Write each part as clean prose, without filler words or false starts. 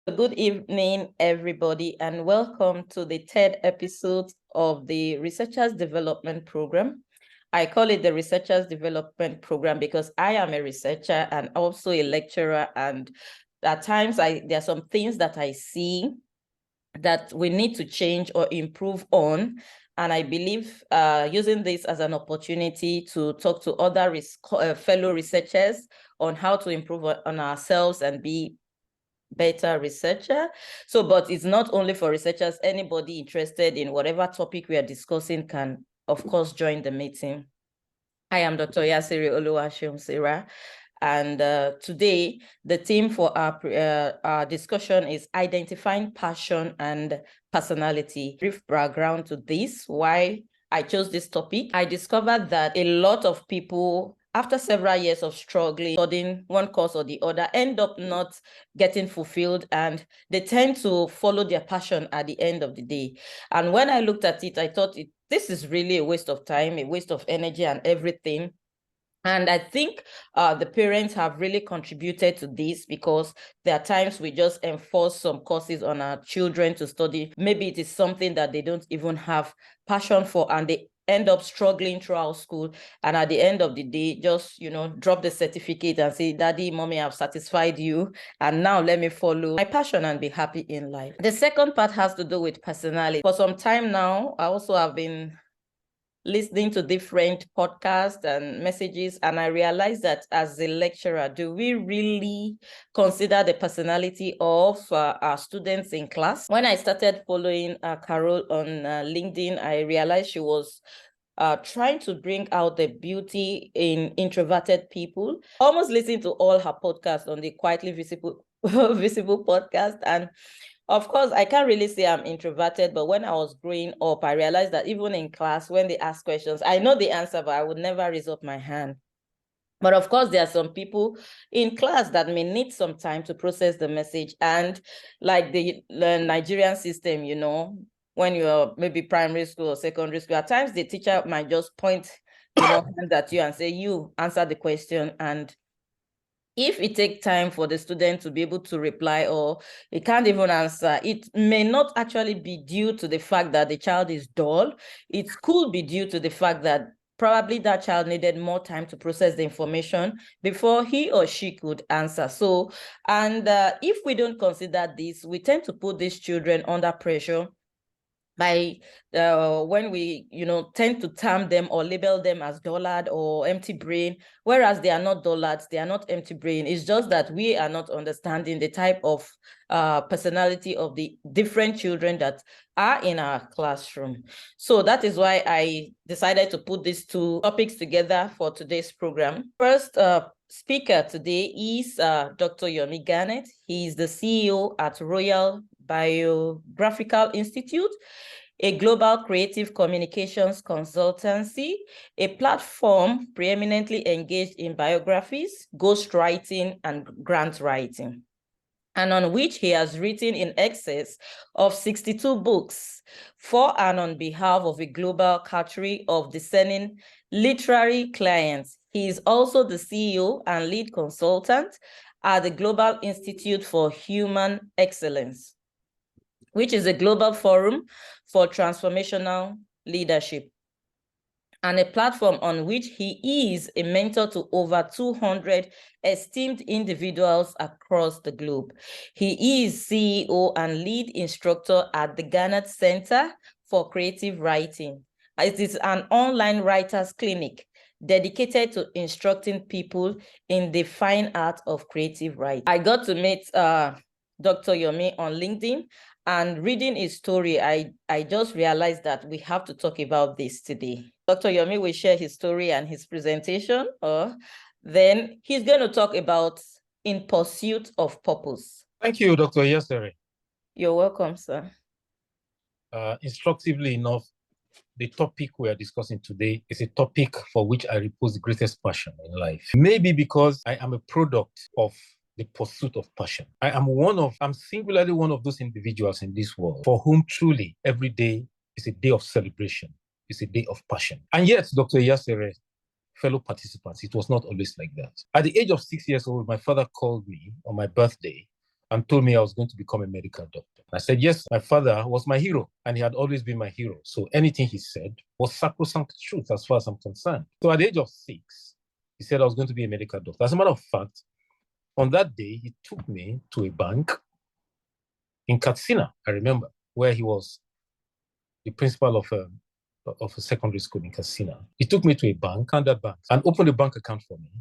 Good evening, everybody, and welcome to the third episode of the Researchers Development Program. I call it the Researchers Development Program because I am a researcher and also a lecturer, and at times there are some things that I see that we need to change or improve on. And I believe using this as an opportunity to talk to other fellow researchers on how to improve on ourselves and be better researcher. But it's not only for researchers. Anybody interested in whatever topic we are discussing can, of course, join the meeting. I am Dr. Yasiri Oluwashim-Sira, and today the theme for our discussion is identifying passion and personality. Brief background to this, why I chose this topic. I discovered that a lot of people, after several years of struggling, studying one course or the other, end up not getting fulfilled, and they tend to follow their passion at the end of the day. And when I looked at it, I thought this is really a waste of time, a waste of energy and everything. And I think the parents have really contributed to this, because there are times we just enforce some courses on our children to study. Maybe it is something that they don't even have passion for, and they end up struggling throughout school. And at the end of the day, just, drop the certificate and say, Daddy, Mommy, I've satisfied you. And now let me follow my passion and be happy in life. The second part has to do with personality. For some time now, I also have been listening to different podcasts and messages, and I realized that as a lecturer, do we really consider the personality of our students in class? When I started following Carol on LinkedIn, I realized she was trying to bring out the beauty in introverted people. Almost listened to all her podcasts on the Quietly Visible Visible podcast, and of course, I can't really say I'm introverted, but when I was growing up, I realized that even in class, when they ask questions, I know the answer, but I would never raise up my hand. But of course, there are some people in class that may need some time to process the message. And like the Nigerian system, when you're maybe primary school or secondary school, at times the teacher might just point, hands at you and say, you answer the question. And if it takes time for the student to be able to reply, or it can't even answer, it may not actually be due to the fact that the child is dull. It could be due to the fact that probably that child needed more time to process the information before he or she could answer. So, and if we don't consider this, we tend to put these children under pressure by when we tend to term them or label them as dullard or empty brain, whereas they are not dullards, they are not empty brain. It's just that we are not understanding the type of personality of the different children that are in our classroom. So that is why I decided to put these two topics together for today's program. First speaker today is Dr. Yomi Garnett. He is the CEO at Royal Biographical Institute, a global creative communications consultancy, a platform preeminently engaged in biographies, ghostwriting, and grant writing, and on which he has written in excess of 62 books for and on behalf of a global category of discerning literary clients. He is also the CEO and lead consultant at the Global Institute for Human Excellence, which is a global forum for transformational leadership, and a platform on which he is a mentor to over 200 esteemed individuals across the globe. He is CEO and lead instructor at the Garnett Center for Creative Writing. It is an online writers clinic dedicated to instructing people in the fine art of creative writing. I got to meet Dr. Yomi on LinkedIn, and reading his story, I just realized that we have to talk about this today. Dr. Yomi will share his story and his presentation, then he's going to talk about In Pursuit of Purpose. Thank you, Dr. Yasere. You're welcome, sir. Instructively enough, the topic we are discussing today is a topic for which I repose the greatest passion in life. Maybe because I am a product of the pursuit of passion. I'm singularly one of those individuals in this world for whom truly every day is a day of celebration, is a day of passion. And yet, Dr. Yasere, fellow participants, it was not always like that. At the age of 6 years old, my father called me on my birthday and told me I was going to become a medical doctor. I said, yes, my father was my hero, and he had always been my hero. So anything he said was sacrosanct truth as far as I'm concerned. So at the age of 6, he said I was going to be a medical doctor. As a matter of fact, on that day, he took me to a bank in Katsina, I remember, where he was the principal of a secondary school in Katsina. He took me to a bank, standard bank, and opened a bank account for me,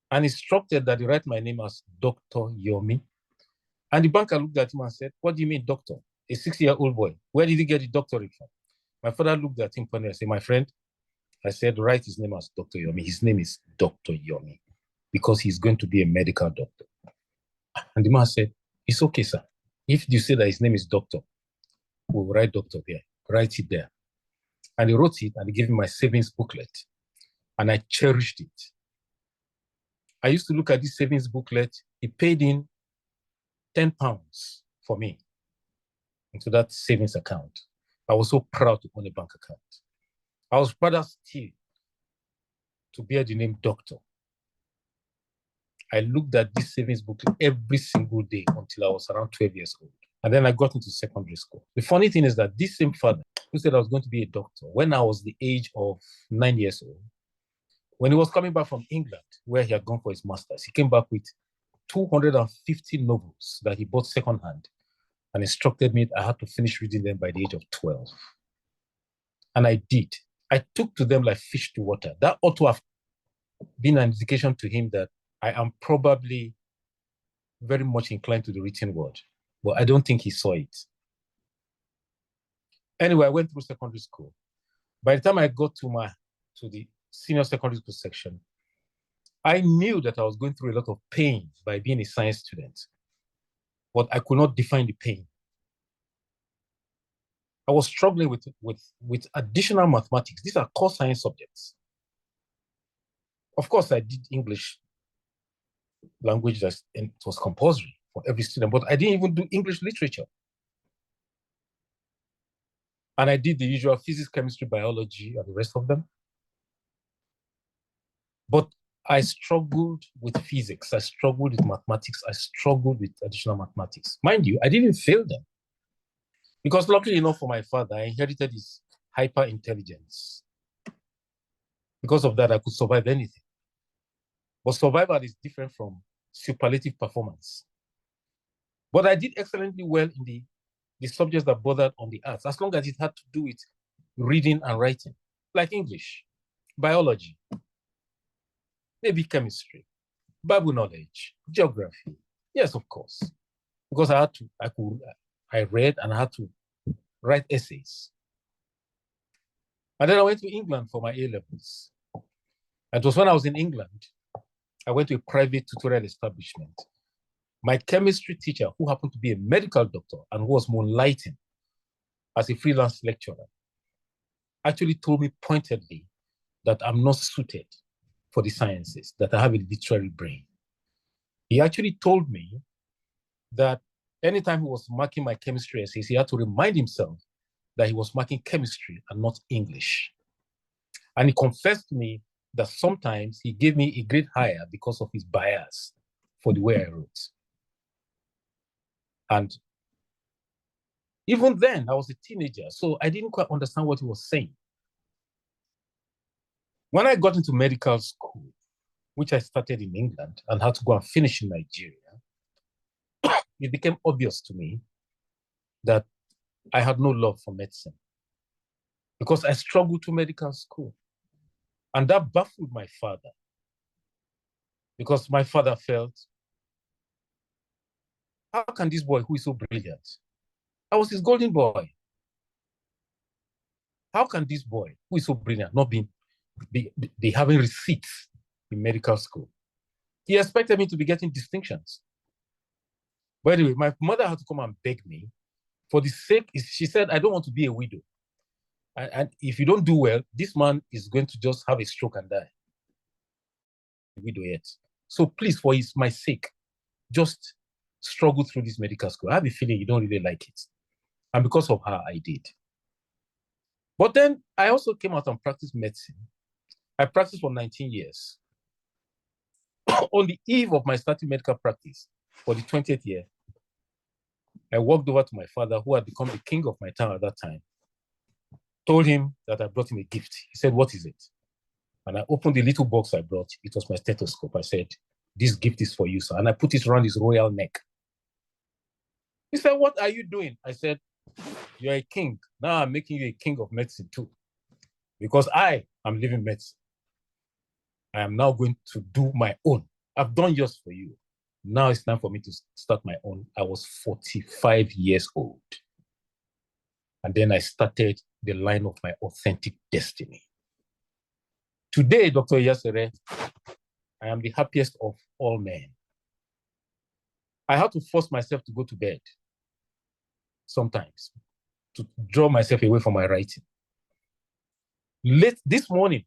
and instructed that he write my name as Dr. Yomi. And the banker looked at him and said, what do you mean, doctor? A 6-year-old boy. Where did he get the doctorate from? My father looked at him and said, my friend, I said, write his name as Dr. Yomi. His name is Dr. Yomi because he's going to be a medical doctor. And the man said, it's okay, sir. If you say that his name is doctor, we'll write doctor there. Write it there. And he wrote it and he gave me my savings booklet. And I cherished it. I used to look at this savings booklet. He paid in £10 for me into that savings account. I was so proud to own a bank account. I was proud still to bear the name doctor. I looked at this savings booklet every single day until I was around 12 years old. And then I got into secondary school. The funny thing is that this same father who said I was going to be a doctor when I was the age of 9 years old, when he was coming back from England, where he had gone for his master's, he came back with 250 novels that he bought secondhand and instructed me I had to finish reading them by the age of 12. And I did. I took to them like fish to water. That ought to have been an indication to him that I am probably very much inclined to the written word, but I don't think he saw it. Anyway, I went through secondary school. By the time I got to the senior secondary school section, I knew that I was going through a lot of pain by being a science student, but I could not define the pain. I was struggling with additional mathematics. These are core science subjects. Of course, I did English language that it was compulsory for every student, but I didn't even do English literature. And I did the usual physics, chemistry, biology, and the rest of them. But I struggled with physics. I struggled with mathematics. I struggled with additional mathematics. Mind you, I didn't fail them. Because luckily enough for my father, I inherited his hyper intelligence. Because of that, I could survive anything. But survival is different from superlative performance. But I did excellently well in the subjects that bordered on the arts, as long as it had to do with reading and writing, like English, biology, maybe chemistry, Bible knowledge, geography. Yes, of course. Because I read and I had to write essays. And then I went to England for my A-levels. And it was when I was in England, I went to a private tutorial establishment. My chemistry teacher, who happened to be a medical doctor and who was moonlighting as a freelance lecturer, actually told me pointedly that I'm not suited for the sciences, that I have a literary brain. He actually told me that anytime he was marking my chemistry essays, he had to remind himself that he was marking chemistry and not English. And he confessed to me that sometimes he gave me a grade higher because of his bias for the way I wrote. And even then, I was a teenager, so I didn't quite understand what he was saying. When I got into medical school, which I started in England and had to go and finish in Nigeria, it became obvious to me that I had no love for medicine because I struggled to medical school. And that baffled my father because my father felt, how can this boy who is so brilliant, I was his golden boy. How can this boy who is so brilliant not be having receipts in medical school? He expected me to be getting distinctions. By the way, my mother had to come and beg me for the sake, she said, I don't want to be a widow. And if you don't do well, this man is going to just have a stroke and die. Widow yet. So please, for my sake, just struggle through this medical school. I have a feeling you don't really like it. And because of her, I did. But then I also came out and practiced medicine. I practiced for 19 years. On the eve of my starting medical practice, for the 20th year, I walked over to my father, who had become the king of my town at that time, told him that I brought him a gift. He said, "What is it?" And I opened the little box I brought. It was my stethoscope. I said, "This gift is for you, sir." And I put it around his royal neck. He said, "What are you doing?" I said, "You're a king. Now I'm making you a king of medicine too. Because I am living medicine. I am now going to do my own. I've done yours for you. Now it's time for me to start my own." I was 45 years old. And then I started the line of my authentic destiny. Today, Dr. Yasere, I am the happiest of all men. I had to force myself to go to bed sometimes to draw myself away from my writing. Late this morning,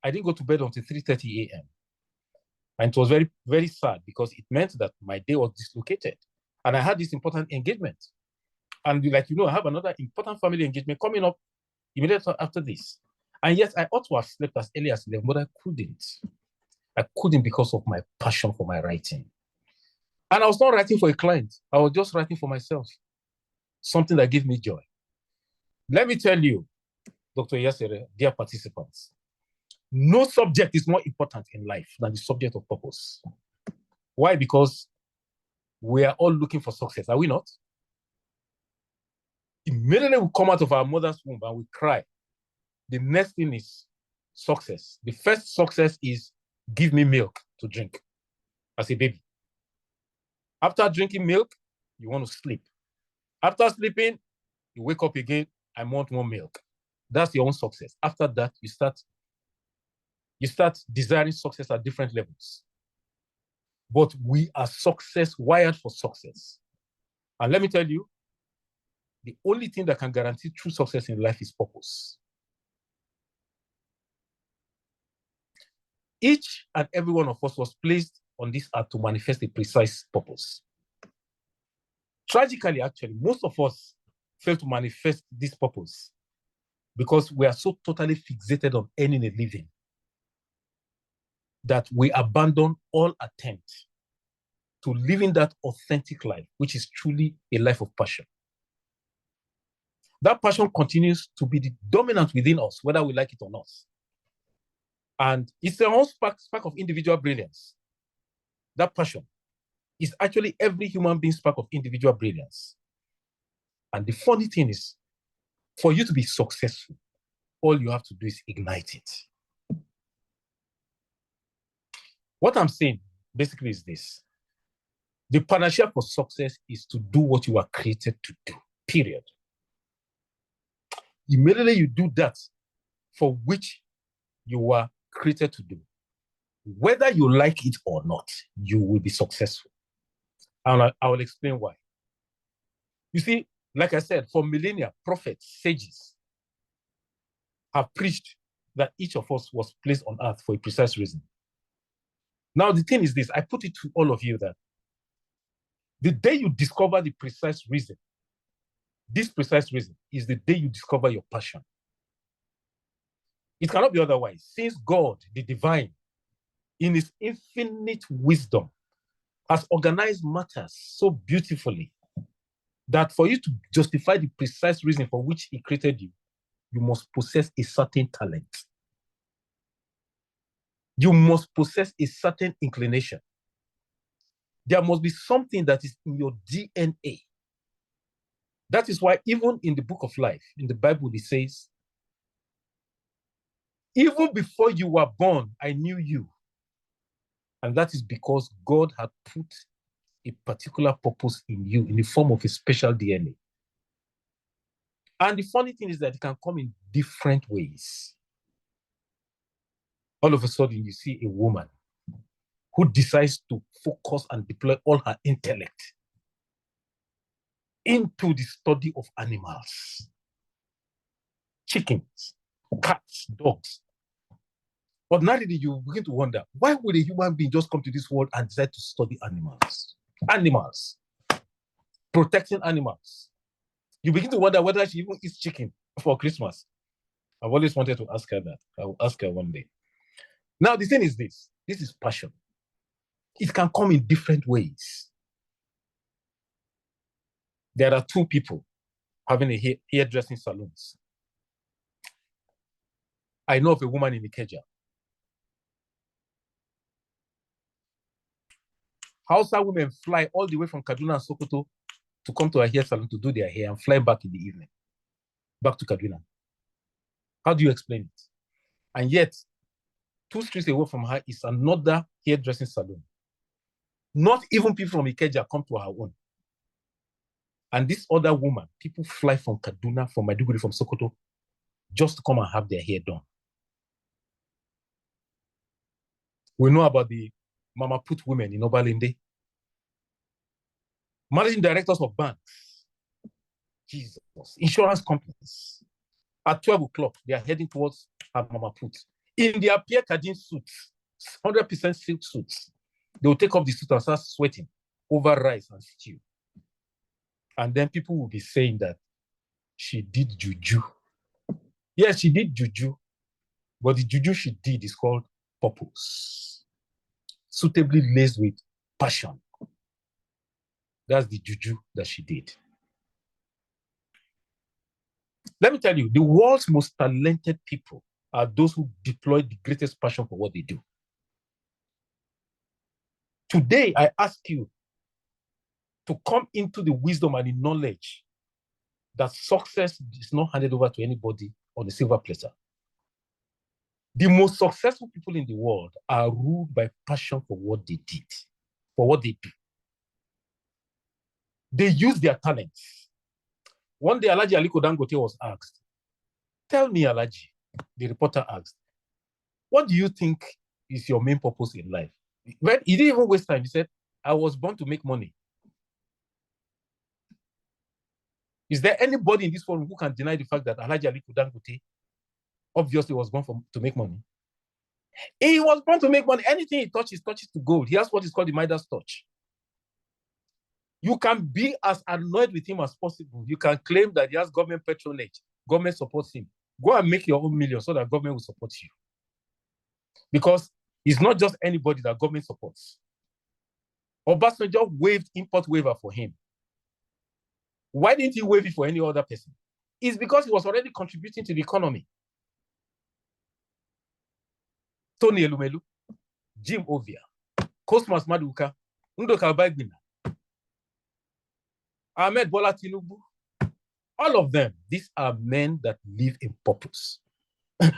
I didn't go to bed until 3:30 a.m. And it was very, very sad because it meant that my day was dislocated. And I had this important engagement. And like, I have another important family engagement coming up immediately after this. And yes, I ought to have slept as early as 11, but I couldn't. I couldn't because of my passion for my writing. And I was not writing for a client. I was just writing for myself. Something that gave me joy. Let me tell you, Dr. Yasere, dear participants, no subject is more important in life than the subject of purpose. Why? Because we are all looking for success, are we not? Immediately we come out of our mother's womb and we cry. The next thing is success. The first success is give me milk to drink as a baby. After drinking milk, you want to sleep. After sleeping, you wake up again, I want more milk. That's your own success. After that, you start desiring success at different levels. But we are wired for success. And let me tell you, the only thing that can guarantee true success in life is purpose. Each and every one of us was placed on this earth to manifest a precise purpose. Tragically, actually, most of us fail to manifest this purpose because we are so totally fixated on earning a living that we abandon all attempt to living that authentic life, which is truly a life of passion. That passion continues to be the dominant within us, whether we like it or not. And it's the own spark of individual brilliance. That passion is actually every human being's spark of individual brilliance. And the funny thing is, for you to be successful, all you have to do is ignite it. What I'm saying basically is this. The panacea for success is to do what you are created to do, period. Immediately you do that for which you are created to do, whether you like it or not, you will be successful. And I will explain why. You see, like I said, for millennia, prophets, sages have preached that each of us was placed on earth for a precise reason. Now, the thing is this, I put it to all of you that the day you discover the precise reason, this precise reason is the day you discover your passion. It cannot be otherwise. Since God, the divine, in his infinite wisdom, has organized matters so beautifully that for you to justify the precise reason for which he created you, you must possess a certain talent. You must possess a certain inclination. There must be something that is in your DNA. That is why even in the book of life, in the Bible, it says, even before you were born, I knew you. And that is because God had put a particular purpose in you in the form of a special DNA. And the funny thing is that it can come in different ways. All of a sudden, you see a woman who decides to focus and deploy all her intellect into the study of animals, chickens, cats, dogs. Ordinarily, you begin to wonder, why would a human being just come to this world and decide to study animals? Animals, protecting animals. You begin to wonder whether she even eats chicken for Christmas. I've always wanted to ask her that. I will ask her one day. Now, the thing is this is passion. It can come in different ways. There are two people having a hairdressing salons. I know of a woman in Ikeja. Hausa women fly all the way from Kaduna and Sokoto to come to a hair salon to do their hair and fly back in the evening, back to Kaduna. How do you explain it? And yet, 2 streets away from her is another hairdressing salon. Not even people from Ikeja come to her own. And this other woman, people fly from Kaduna, from Maiduguri, from Sokoto, just to come and have their hair done. We know about the Mama Put women in Obalende. Managing directors of banks, Jesus, insurance companies. At 12 o'clock, they are heading towards her Mama Put. In their Pierre Cardin suits, 100% silk suits, they will take off the suit and start sweating over rice and stew. And then people will be saying that she did juju. Yes, she did juju, but the juju she did is called purpose, suitably laced with passion. That's the juju that she did. Let me tell you, the world's most talented people are those who deploy the greatest passion for what they do. Today, I ask you to come into the wisdom and the knowledge that success is not handed over to anybody on a silver platter. The most successful people in the world are ruled by passion for what they did, for what they do. They use their talents. One day, Alhaji Aliko Dangote was asked, "Tell me, Alhaji," the reporter asked, "what do you think is your main purpose in life?" Well, he didn't even waste time. He said, "I was born to make money." Is there anybody in this world who can deny the fact that Alhaji Aliko Dangote obviously was born to make money? He was born to make money. Anything he touches to gold. He has what is called the Midas touch. You can be as annoyed with him as possible. You can claim that he has government patronage. Government supports him. Go and make your own million so that government will support you. Because it's not just anybody that government supports. Obasanjo waived import waiver for him. Why didn't he waive it for any other person? It's because he was already contributing to the economy. Tony Elumelu, Jim Ovia, Cosmas Maduka, Ndoka Bagbina, Ahmed Bola Tinubu, all of them, these are men that live in purpose.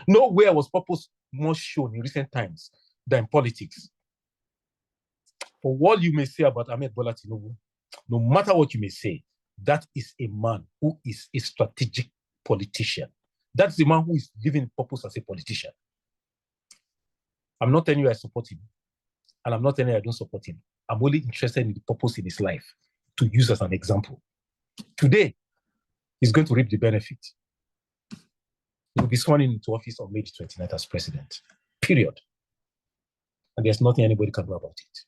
Nowhere was purpose more shown in recent times than politics. For what you may say about Ahmed Bola Tinubu, no matter what you may say, that is a man who is a strategic politician. That's the man who is living in purpose as a politician. I'm not telling you I support him, and I'm not telling you I don't support him. I'm only interested in the purpose in his life to use as an example. Today, he's going to reap the benefit. He will be sworn into office on May 29th as president, period. And there's nothing anybody can do about it.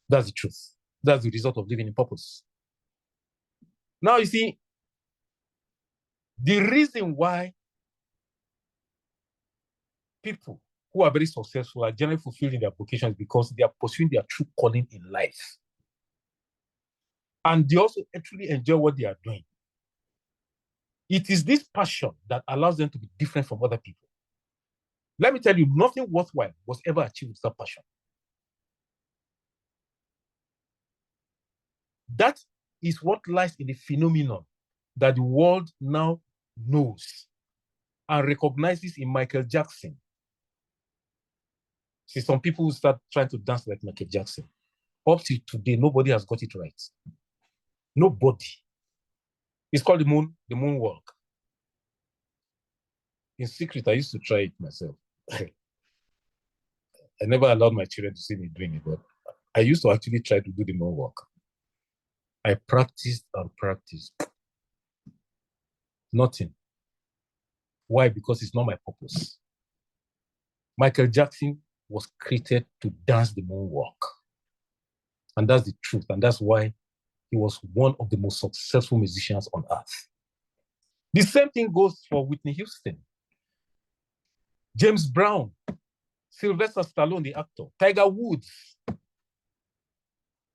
That's the truth. That's the result of living in purpose. Now, you see, the reason why people who are very successful are generally fulfilled in their vocations because they are pursuing their true calling in life. And they also actually enjoy what they are doing. It is this passion that allows them to be different from other people. Let me tell you, nothing worthwhile was ever achieved with that passion. That is what lies in the phenomenon that the world now knows and recognizes in Michael Jackson. See, some people start trying to dance like Michael Jackson. Up to today, nobody has got it right. Nobody. It's called the moonwalk. In secret, I used to try it myself. I never allowed my children to see me doing it, but I used to actually try to do the moonwalk. I practiced and practiced. Nothing. Why? Because it's not my purpose. Michael Jackson was created to dance the moonwalk. And that's the truth. And that's why he was one of the most successful musicians on earth. The same thing goes for Whitney Houston, James Brown, Sylvester Stallone, the actor, Tiger Woods.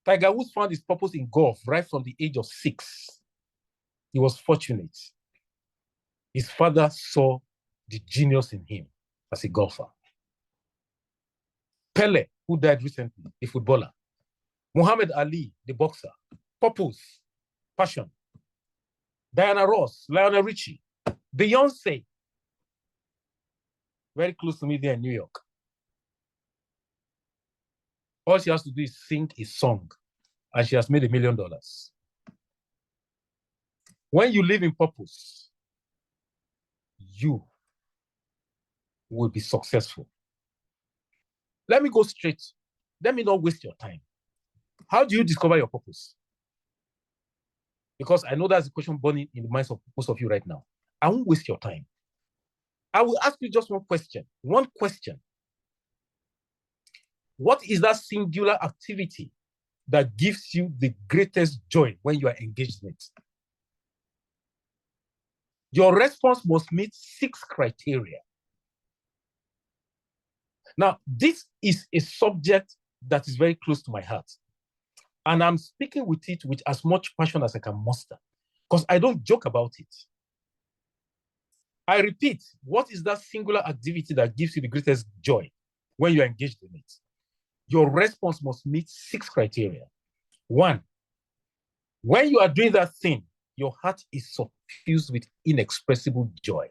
Tiger Woods found his purpose in golf right from the age of 6. He was fortunate. His father saw the genius in him as a golfer. Pele, who died recently, a footballer. Muhammad Ali, the boxer. Purpose, passion. Diana Ross, Lionel Richie. Beyonce, very close to me there in New York. All she has to do is sing a song, and she has made $1 million. When you live in purpose, you will be successful. Let me go straight. Let me not waste your time. How do you discover your purpose? Because I know that's a question burning in the minds of most of you right now. I won't waste your time. I will ask you just one question. One question. What is that singular activity that gives you the greatest joy when you are engaged in it? Your response must meet 6 criteria. Now, this is a subject that is very close to my heart. And I'm speaking with it with as much passion as I can muster, because I don't joke about it. I repeat, what is that singular activity that gives you the greatest joy when you're engaged in it? Your response must meet 6 criteria. 1, when you are doing that thing, your heart is suffused with inexpressible joy.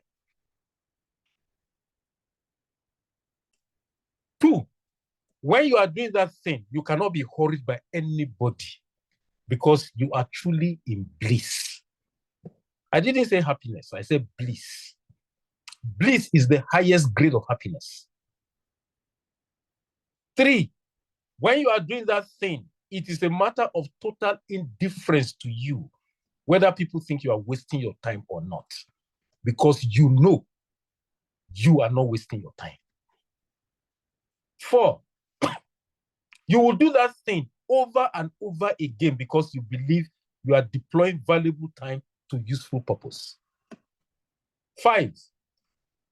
2, when you are doing that thing, you cannot be hurried by anybody because you are truly in bliss. I didn't say happiness, I said bliss. Bliss is the highest grade of happiness. 3, when you are doing that thing, it is a matter of total indifference to you whether people think you are wasting your time or not, because you know you are not wasting your time. 4, you will do that thing over and over again because you believe you are deploying valuable time to useful purpose. 5,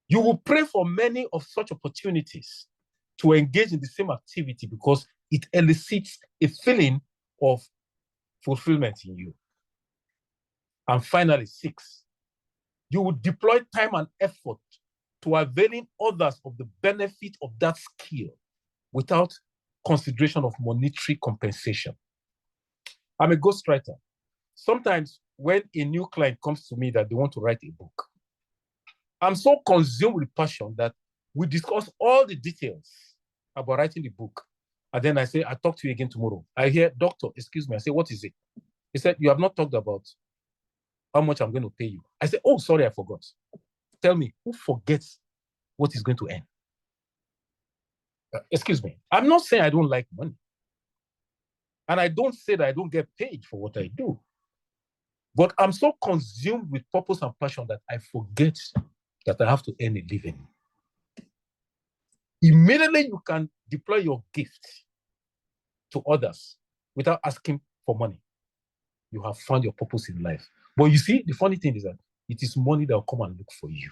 you will pray for many of such opportunities to engage in the same activity because it elicits a feeling of fulfillment in you. And finally, 6, you will deploy time and effort to availing others of the benefit of that skill without consideration of monetary compensation. I'm a ghostwriter. Sometimes when a new client comes to me that they want to write a book, I'm so consumed with passion that we discuss all the details about writing the book. And then I say, I'll talk to you again tomorrow. I hear, doctor, excuse me. I say, what is it? He said, you have not talked about how much I'm going to pay you. I said, oh, sorry, I forgot. Tell me, who forgets what is going to earn? Excuse me. I'm not saying I don't like money. And I don't say that I don't get paid for what I do. But I'm so consumed with purpose and passion that I forget that I have to earn a living. Immediately you can deploy your gift to others without asking for money. You have found your purpose in life. But you see, the funny thing is that it is money that will come and look for you.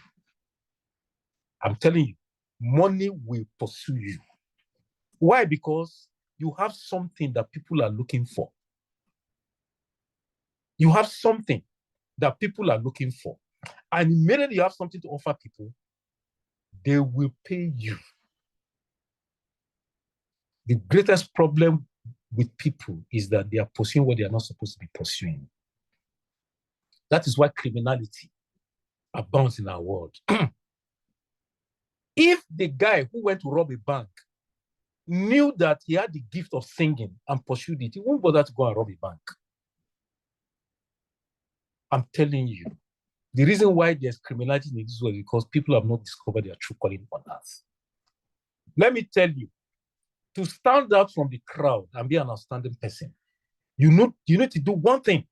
I'm telling you, money will pursue you. Why? Because you have something that people are looking for. You have something that people are looking for. And immediately you have something to offer people, they will pay you. The greatest problem with people is that they are pursuing what they are not supposed to be pursuing. That is why criminality abounds in our world. If the guy who went to rob a bank knew that he had the gift of singing and pursued it, he won't bother to go and rob a bank. I'm telling you, the reason why there's criminality in this world is because people have not discovered their true calling on earth. Let me tell you, to stand out from the crowd and be an outstanding person, you need to do one thing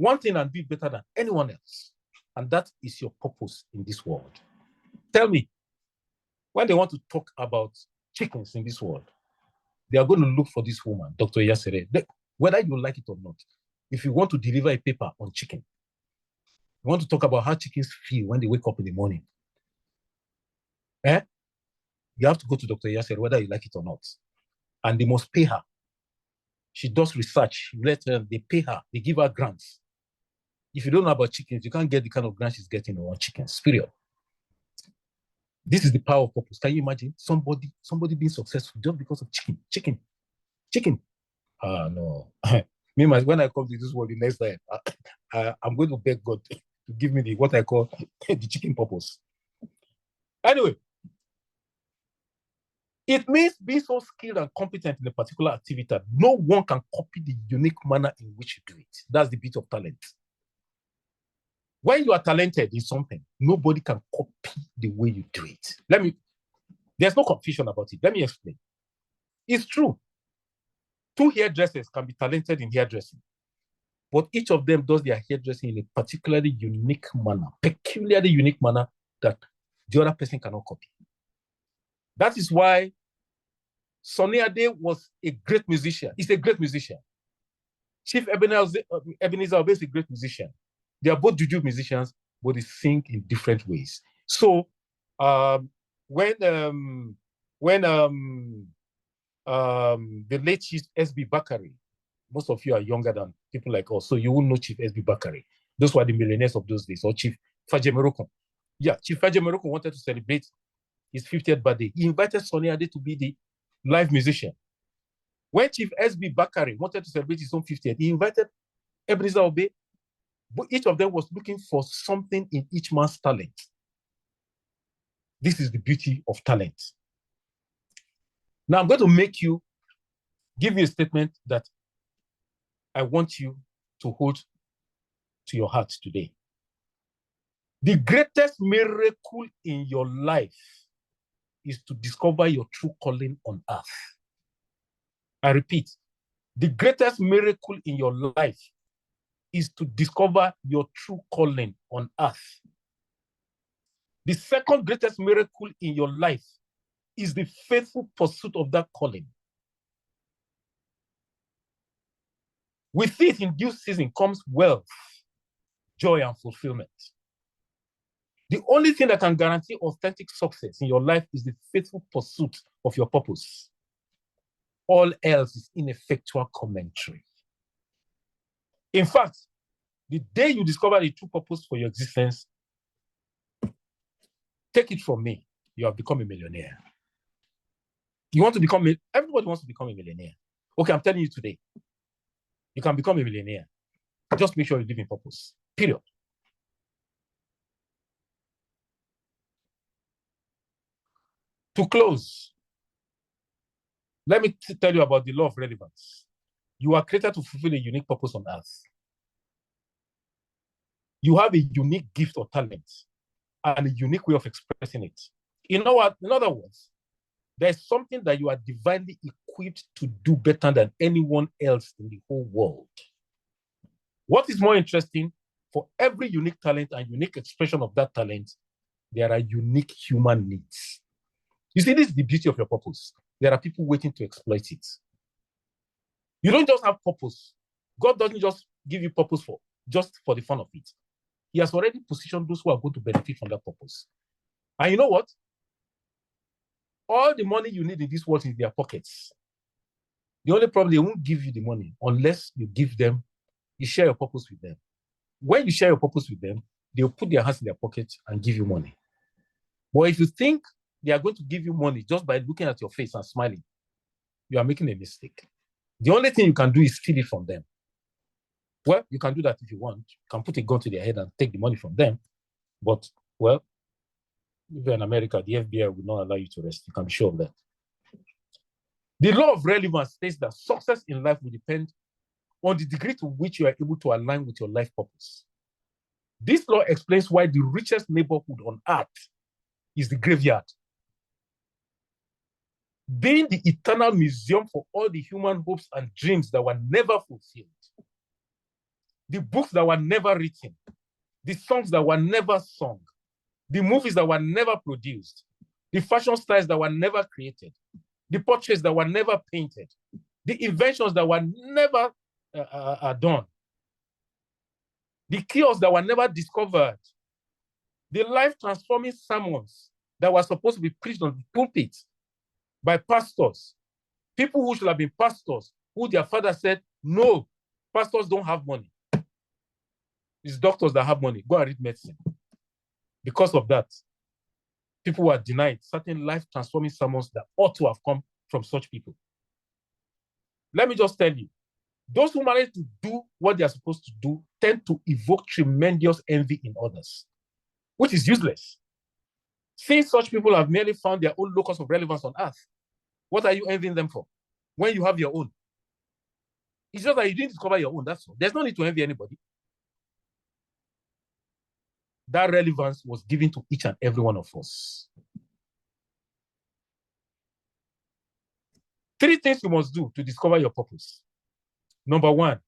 and be better than anyone else. And that is your purpose in this world. Tell me, when they want to talk about chickens in this world, they are going to look for this woman, Dr. Yasere. Whether you like it or not, if you want to deliver a paper on chicken, you want to talk about how chickens feel when they wake up in the morning, you have to go to Dr. Yasere, whether you like it or not. And they must pay her. She does research. They pay her. They give her grants. If you don't know about chickens, you can't get the kind of grant she's getting on chickens, period. This is the power of purpose. Can you imagine somebody being successful just because of chicken? No. Me, when I come to this world the next time, I'm going to beg God to give me what I call the chicken purpose. Anyway, it means being so skilled and competent in a particular activity that no one can copy the unique manner in which you do it. That's the beauty of talent. When you are talented in something, nobody can copy the way you do it. There's no confusion about it. Let me explain. It's true. 2 hairdressers can be talented in hairdressing, but each of them does their hairdressing in a particularly unique manner, peculiarly unique manner that the other person cannot copy. That is why Sunny Ade was a great musician. He's a great musician. Chief Ebenezer Obey is a great musician. They are both juju musicians, but they sing in different ways. So when the late Chief S.B. Bakari, most of you are younger than people like us, so you will know Chief S.B. Bakari. Those were the millionaires of those days, or Chief Fajemerokun. Yeah, Chief Fajemerokun wanted to celebrate his 50th birthday. He invited Sunny Ade to be the live musician. When Chief S.B. Bakari wanted to celebrate his own 50th, he invited Ebenezer Obey, but each of them was looking for something in each man's talent. This is the beauty of talent. Now I'm going to give you a statement that I want you to hold to your heart today. The greatest miracle in your life is to discover your true calling on earth. I repeat, the greatest miracle in your life is to discover your true calling on earth. The second greatest miracle in your life is the faithful pursuit of that calling. With it, in due season comes wealth, joy, and fulfillment. The only thing that can guarantee authentic success in your life is the faithful pursuit of your purpose. All else is ineffectual commentary. In fact, the day you discover the true purpose for your existence, take it from me, you have become a millionaire. Everybody wants to become a millionaire. Okay, I'm telling you today, you can become a millionaire. Just make sure you live in purpose, period. To close, let me tell you about the law of relevance. You are created to fulfill a unique purpose on earth. You have a unique gift or talent and a unique way of expressing it. In other words, there's something that you are divinely equipped to do better than anyone else in the whole world. What is more interesting, for every unique talent and unique expression of that talent, there are unique human needs. You see, this is the beauty of your purpose. There are people waiting to exploit it. You don't just have purpose. God doesn't just give you purpose just for the fun of it. He has already positioned those who are going to benefit from that purpose. And you know what? All the money you need in this world is in their pockets. The only problem, they won't give you the money unless you share your purpose with them. When you share your purpose with them, they'll put their hands in their pockets and give you money. But if you think they are going to give you money just by looking at your face and smiling, you are making a mistake. The only thing you can do is steal it from them. Well, you can do that if you want. You can put a gun to their head and take the money from them. But, well, if you're in America, the FBI will not allow you to rest. You can be sure of that. The law of relevance states that success in life will depend on the degree to which you are able to align with your life purpose. This law explains why the richest neighborhood on earth is the graveyard. Being the eternal museum for all the human hopes and dreams that were never fulfilled. The books that were never written. The songs that were never sung. The movies that were never produced. The fashion styles that were never created. The portraits that were never painted. The inventions that were never done. The cures that were never discovered. The life-transforming sermons that were supposed to be preached on the pulpit by pastors. People who should have been pastors, who their father said, no, pastors don't have money. It's doctors that have money. Go and read medicine. Because of that, people were denied certain life-transforming sermons that ought to have come from such people. Let me just tell you, those who manage to do what they are supposed to do tend to evoke tremendous envy in others, which is useless. Since such people have merely found their own locus of relevance on earth, what are you envying them for when you have your own? It's just that you didn't discover your own, that's all. There's no need to envy anybody. That relevance was given to each and every one of us. 3 things you must do to discover your purpose. Number 1,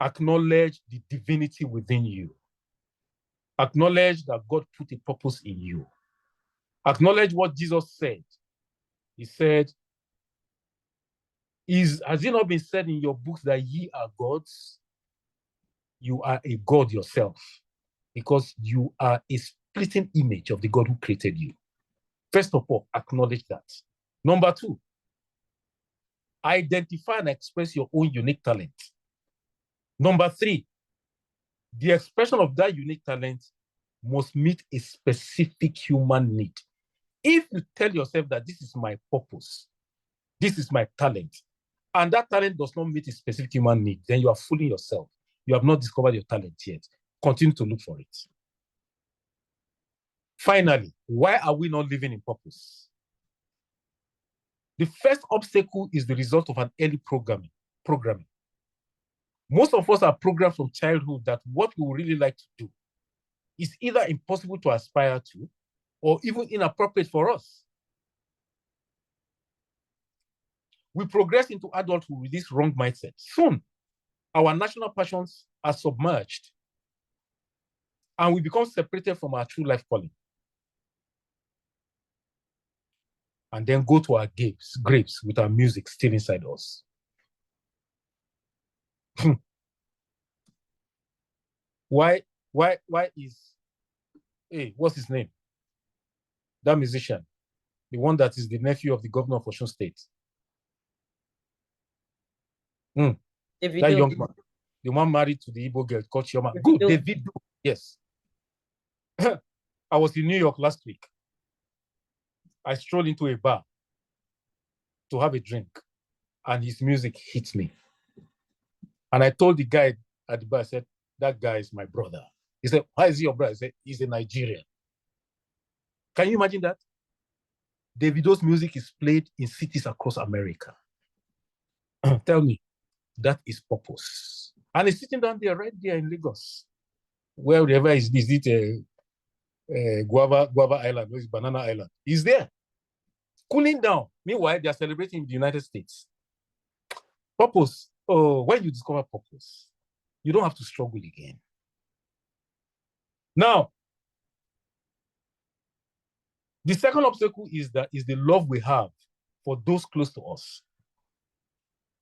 acknowledge the divinity within you. Acknowledge that God put a purpose in you. Acknowledge what Jesus said. He said, has it not been said in your books that ye are gods? You are a God yourself, because you are a splitting image of the God who created you. First of all, acknowledge that. Number 2, identify and express your own unique talent. Number 3, the expression of that unique talent must meet a specific human need. If you tell yourself that this is my purpose, this is my talent, and that talent does not meet a specific human need, then you are fooling yourself. You have not discovered your talent yet. Continue to look for it. Finally, why are we not living in purpose? The first obstacle is the result of an early programming. Most of us are programmed from childhood that what we would really like to do is either impossible to aspire to or even inappropriate for us. We progress into adulthood with this wrong mindset. Soon, our national passions are submerged and we become separated from our true life calling. And then go to our graves with our music still inside us. Why is, hey, what's his name? That musician, the one that is the nephew of the governor of Osun State. That young man, the one married to the Igbo girl called Chioma. Good, David. Yes. I was in New York last week. I strolled into a bar to have a drink, and his music hit me. And I told the guy at the bar, I said, that guy is my brother. He said, how is he your brother? I said, he's a Nigerian. Can you imagine that? Davido's music is played in cities across America. Tell me, that is purpose. And he's sitting down there, right there in Lagos. Wherever is it Guava Island, or is Banana Island? He's there, cooling down. Meanwhile, they are celebrating in the United States. Purpose. Oh, when you discover purpose, you don't have to struggle again. Now, the second obstacle is the love we have for those close to us.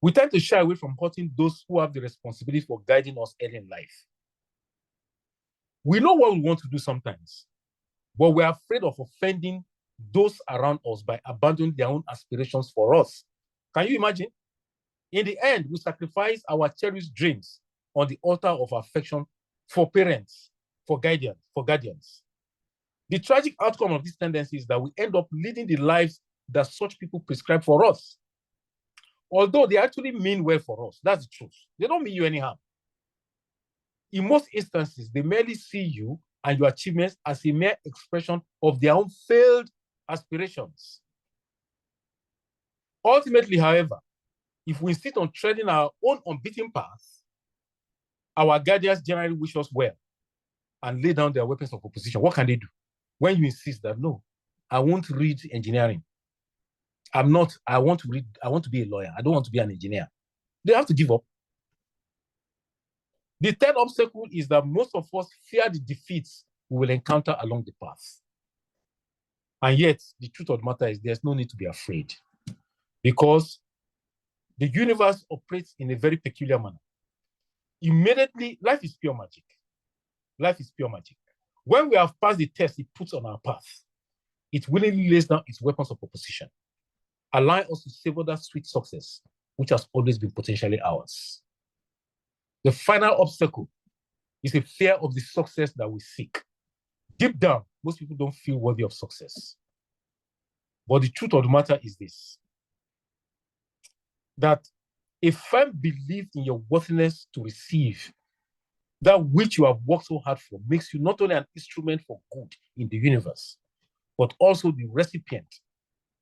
We tend to shy away from hurting those who have the responsibility for guiding us early in life. We know what we want to do sometimes, but we're afraid of offending those around us by abandoning their own aspirations for us. Can you imagine? In the end, we sacrifice our cherished dreams on the altar of affection for parents, for guardians. The tragic outcome of this tendency is that we end up leading the lives that such people prescribe for us. Although they actually mean well for us, that's the truth. They don't mean you any harm. In most instances, they merely see you and your achievements as a mere expression of their own failed aspirations. Ultimately, however, if we insist on treading our own unbeaten path, our guardians generally wish us well and lay down their weapons of opposition. What can they do? When you insist that, no, I won't read engineering. I want to be a lawyer. I don't want to be an engineer. They have to give up. The third obstacle is that most of us fear the defeats we will encounter along the path. And yet, the truth of the matter is there's no need to be afraid, because the universe operates in a very peculiar manner. Immediately, life is pure magic. Life is pure magic. When we have passed the test it puts on our path, it willingly lays down its weapons of opposition, allowing us to savor that sweet success, which has always been potentially ours. The final obstacle It's a fear of the success that we seek. Deep down, most people don't feel worthy of success. But the truth of the matter is this, that a firm belief in your worthiness to receive that which you have worked so hard for makes you not only an instrument for good in the universe, but also the recipient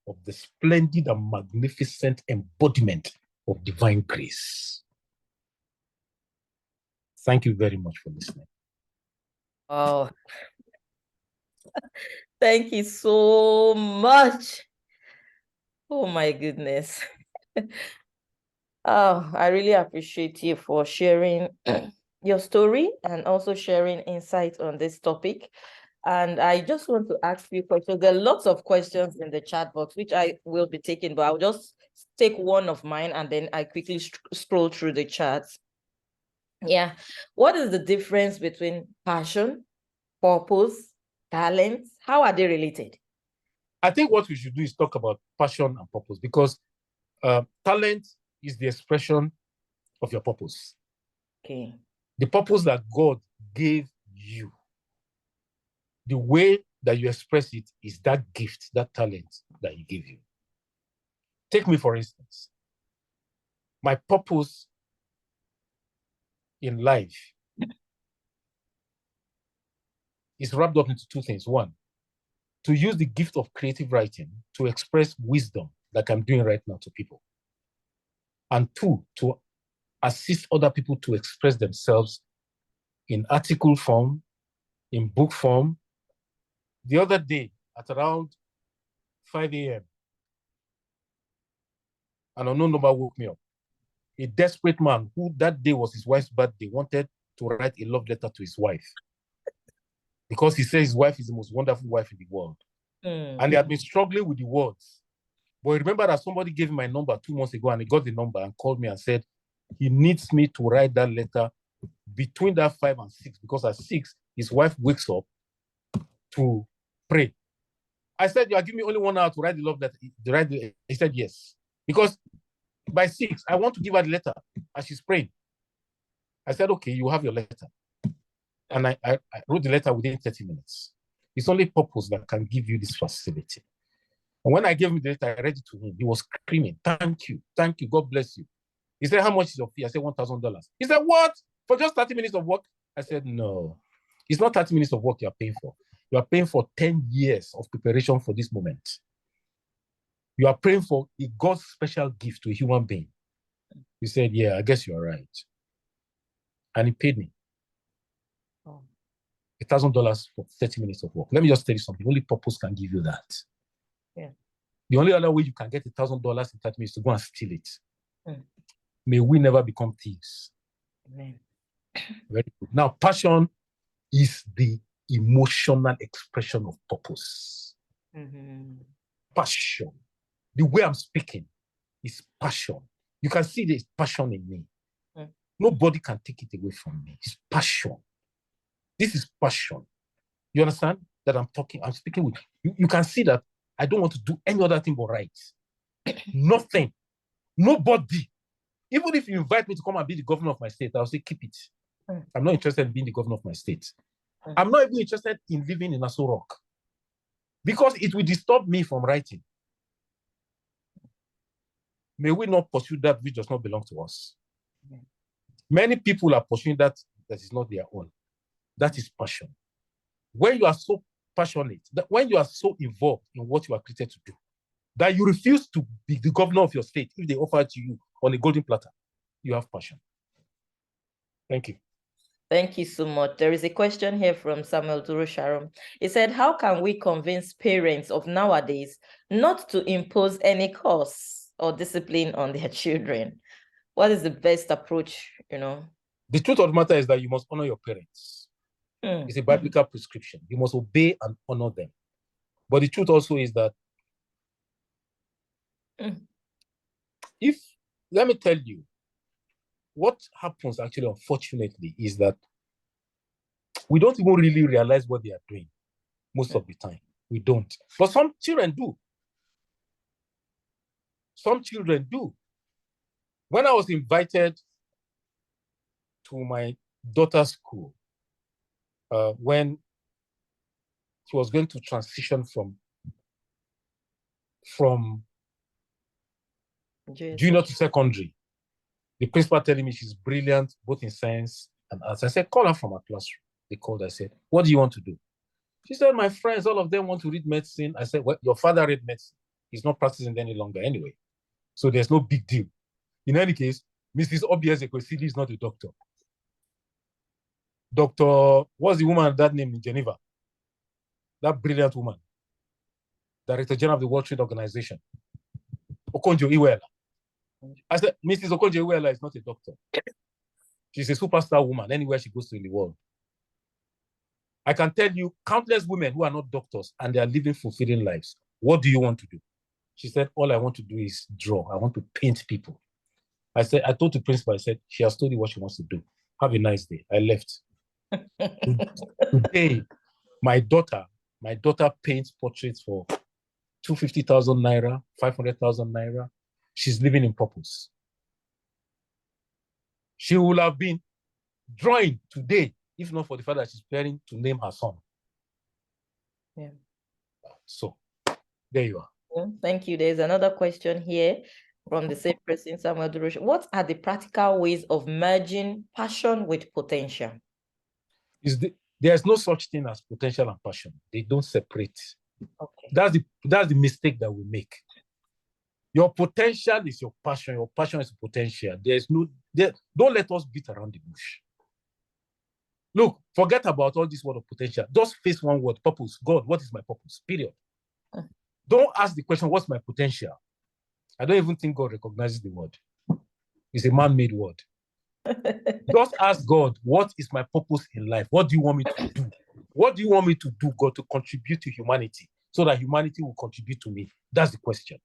of the splendid and magnificent embodiment of divine grace. Thank you very much for listening. Oh, thank you so much. Oh my goodness. Oh, I really appreciate you for sharing your story and also sharing insight on this topic. And I just want to ask you questions. There are lots of questions in the chat box, which I will be taking, but I'll just take one of mine and then I quickly scroll through the chats. Yeah. What is the difference between passion, purpose, talent? How are they related? I think what we should do is talk about passion and purpose, because talent is the expression of your purpose. Okay. The purpose that God gave you. The way that you express it is that gift, that talent that He gave you. Take me, for instance. My purpose in life is wrapped up into two things. One, to use the gift of creative writing to express wisdom like I'm doing right now to people. And two, to assist other people to express themselves in article form, in book form. The other day, at around 5 a.m., an unknown number woke me up. A desperate man who that day was his wife's birthday wanted to write a love letter to his wife because he says his wife is the most wonderful wife in the world. And he had been struggling with the words. But remember that somebody gave him my number 2 months ago, and he got the number and called me and said he needs me to write that letter between that 5 and 6, because at 6, his wife wakes up to pray. I said, you are giving me only 1 hour to write the love letter. He said, yes. Because by 6, I want to give her the letter as she's praying. I said, okay, you have your letter. And I wrote the letter within 30 minutes. It's only purpose that can give you this facility. And when I gave him the letter, I read it to him. He was screaming, thank you, God bless you. He said, how much is your fee? I said, $1,000. He said, what? For just 30 minutes of work? I said, no. It's not 30 minutes of work you are paying for. You are paying for 10 years of preparation for this moment. You are praying for a God's special gift to a human being. He said, yeah, I guess you are right. And he paid me $1,000 for 30 minutes of work. Let me just tell you something. Only purpose can give you that. Yeah. The only other way you can get $1,000 in 30 minutes is to go and steal it. May we never become thieves. Amen. Very good. Now, passion is the emotional expression of purpose. Passion. The way I'm speaking is passion. You can see there's passion in me. Nobody can take it away from me. It's passion. This is passion. You understand that I'm speaking with you. You can see that I don't want to do any other thing but write. Nothing. Nobody. Even if you invite me to come and be the governor of my state, I'll say, keep it. I'm not interested in being the governor of my state. I'm not even interested in living in Aso Rock because it will disturb me from writing. May we not pursue that which does not belong to us. Many people are pursuing that is not their own. That is passion. When you are so passionate, when you are so involved in what you are created to do, that you refuse to be the governor of your state if they offer it to you on a golden platter, you have passion. Thank you. Thank you so much. There is a question here from Samuel Duro Sharon. He said, how can we convince parents of nowadays not to impose any course or discipline on their children? What is the best approach, The truth of the matter is that you must honor your parents. It's a biblical prescription. You must obey and honor them. But the truth also is that let me tell you, what happens actually, unfortunately, is that we don't even really realize what they are doing most of the time. We don't. But some children do. Some children do. When I was invited to my daughter's school, when she was going to transition from junior to secondary. The principal telling me she's brilliant, both in science and arts. I said, call her from her classroom. They called. I said, what do you want to do? She said, my friends, all of them want to read medicine. I said, well, your father read medicine. He's not practicing any longer anyway. So there's no big deal. In any case, Mrs. Obieze Kwesili is not a doctor. Dr. What's the woman that name in Geneva? That brilliant woman. Director General of the World Trade Organization. Okonjo-Iweala. I said, Mrs. Okonjo-Iweala is not a doctor. She's a superstar woman anywhere she goes to in the world. I can tell you countless women who are not doctors and they are living fulfilling lives. What do you want to do? She said, all I want to do is draw. I want to paint people. I told the principal, I said, she has told you what she wants to do. Have a nice day. I left. Today, my daughter paints portraits for 250,000 naira, 500,000 naira. She's living in purpose. She will have been drawing today, if not for the fact that she's planning to name her son. Yeah. So, there you are. Thank you. There's another question here from the same person, Samuel Durosh. What are the practical ways of merging passion with potential? There's no such thing as potential and passion. They don't separate. Okay. That's the mistake that we make. Your potential is your passion. Your passion is potential. Don't let us beat around the bush. Look, forget about all this word of potential. Just face one word, purpose. God, what is my purpose? Period. Don't ask the question, what's my potential? I don't even think God recognizes the word. It's a man-made word. Just ask God, what is my purpose in life? What do you want me to do? What do you want me to do, God, to contribute to humanity so that humanity will contribute to me? That's the question.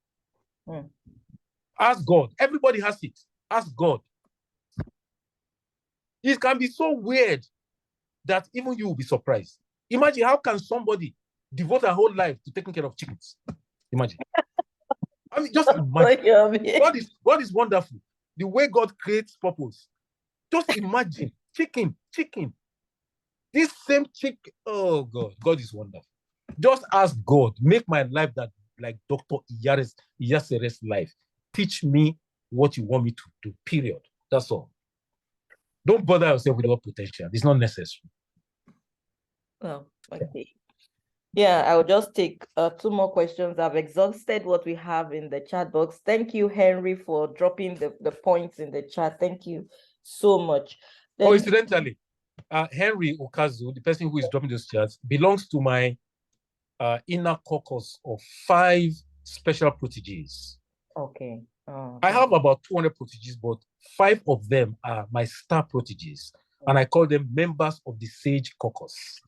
Ask God. Everybody has it. Ask God. It can be so weird that even you will be surprised. Imagine, how can somebody devote her whole life to taking care of chickens? Imagine. I mean, just imagine. God is wonderful. The way God creates purpose. Just imagine. Chicken. This same chicken. Oh, God. God is wonderful. Just ask God, make my life that like Dr. Iyasere's life. Teach me what you want me to do, period. That's all. Don't bother yourself with your potential. It's not necessary. Oh, okay. Yeah, I'll just take 2 more questions. I've exhausted what we have in the chat box. Thank you, Henry, for dropping the points in the chat. Thank you so much. Then, incidentally, Henry Okazu, the person who is dropping those chats, belongs to my inner caucus of 5 special proteges. Okay. I have about 200 proteges, but 5 of them are my star proteges. And I call them members of the Sage Caucus.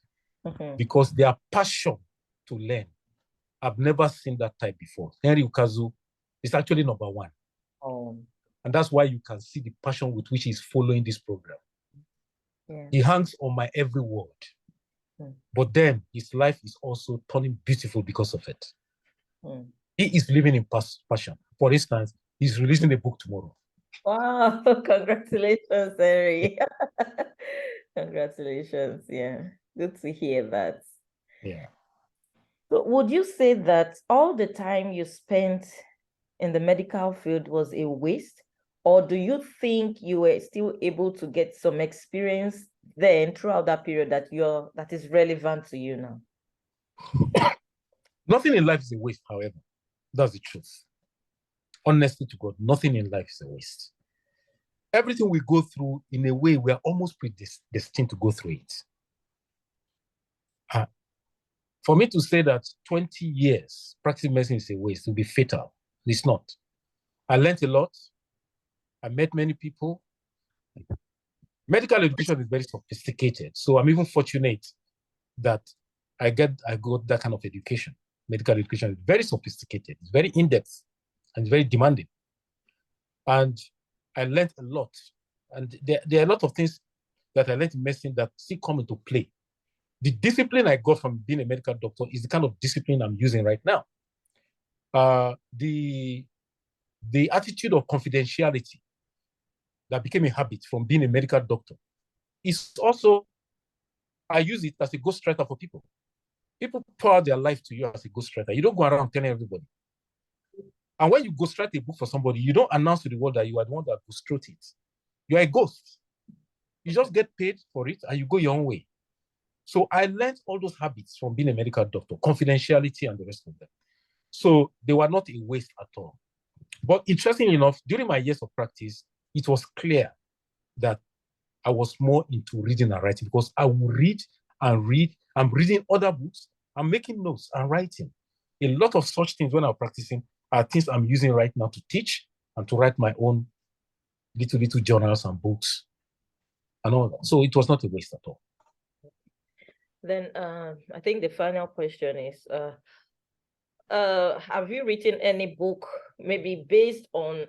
Because their passion to learn. I've never seen that type before. Henry Ukazu is actually number 1. And that's why you can see the passion with which he's following this program. Yeah. He hangs on my every word. But then his life is also turning beautiful because of it. He is living in passion. For instance, he's releasing a book tomorrow. Wow, congratulations, Henry. Congratulations. Yeah, good to hear that. Yeah. So would you say that all the time you spent in the medical field was a waste? Or do you think you were still able to get some experience then throughout that period that is relevant to you now? Nothing in life is a waste, however. That's the truth. Honestly to God, nothing in life is a waste. Everything we go through, in a way, we are almost predestined to go through it. For me to say that 20 years practicing medicine is a waste would be fatal. It's not. I learned a lot. I met many people. Medical education is very sophisticated. So I'm even fortunate that I got that kind of education. Medical education is very sophisticated. It's very in-depth and very demanding. And I learned a lot. And there are a lot of things that I learned in medicine that still come into play. The discipline I got from being a medical doctor is the kind of discipline I'm using right now. The attitude of confidentiality that became a habit from being a medical doctor is also I use it as a ghostwriter for people. People pour out their life to you as a ghostwriter. You don't go around telling everybody. And when you ghostwrite a book for somebody, you don't announce to the world that you are the one that ghostwrote it. You are a ghost. You just get paid for it and you go your own way. So I learned all those habits from being a medical doctor, confidentiality and the rest of them. So they were not a waste at all. But interestingly enough, during my years of practice, it was clear that I was more into reading and writing because I would read and read. I'm reading other books. I'm making notes and writing. A lot of such things when I'm practicing are things I'm using right now to teach and to write my own little journals and books and all that. So it was not a waste at all. Then I think the final question is, have you written any book maybe based on,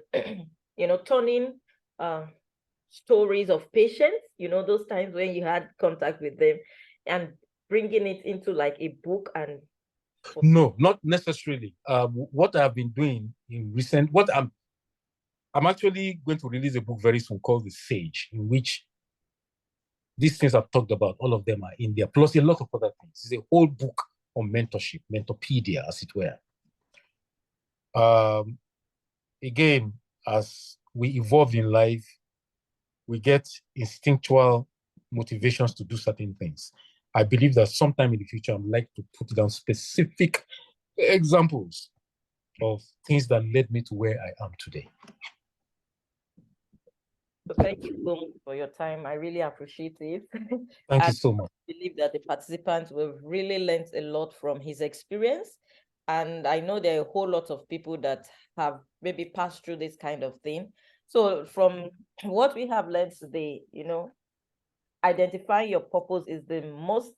turning stories of patients, those times when you had contact with them and bringing it into like a book? And no, not necessarily. What I've been doing in recent, I'm actually going to release a book very soon called The Sage, in which these things I've talked about, all of them are in there, plus a lot of other things. It's a whole book on mentorship, mentorpedia, as it were. Again, as we evolve in life, we get instinctual motivations to do certain things. I believe that sometime in the future, I'd like to put down specific examples of things that led me to where I am today. So thank you so much for your time. I really appreciate it. Thank you so much. I believe that the participants will really learn a lot from his experience. And I know there are a whole lot of people that have maybe passed through this kind of thing. So from what we have learned today, identifying your purpose is the most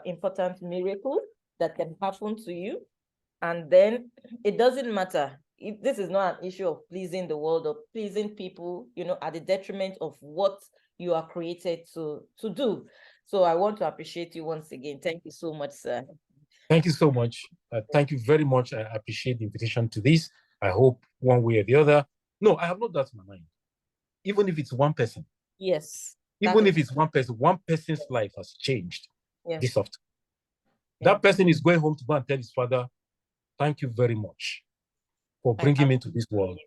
important miracle that can happen to you. And then it doesn't matter if this is not an issue of pleasing the world or pleasing people, at the detriment of what you are created to do. So I want to appreciate you once again. Thank you so much, sir. Thank you so much. Thank you very much. I appreciate the invitation to this. I hope one way or the other. No, I have not that in my mind. Even if it's one person. Yes. Even if it's one person's life has changed this often. That person is going home to go and tell his father, thank you very much for bringing me into this world.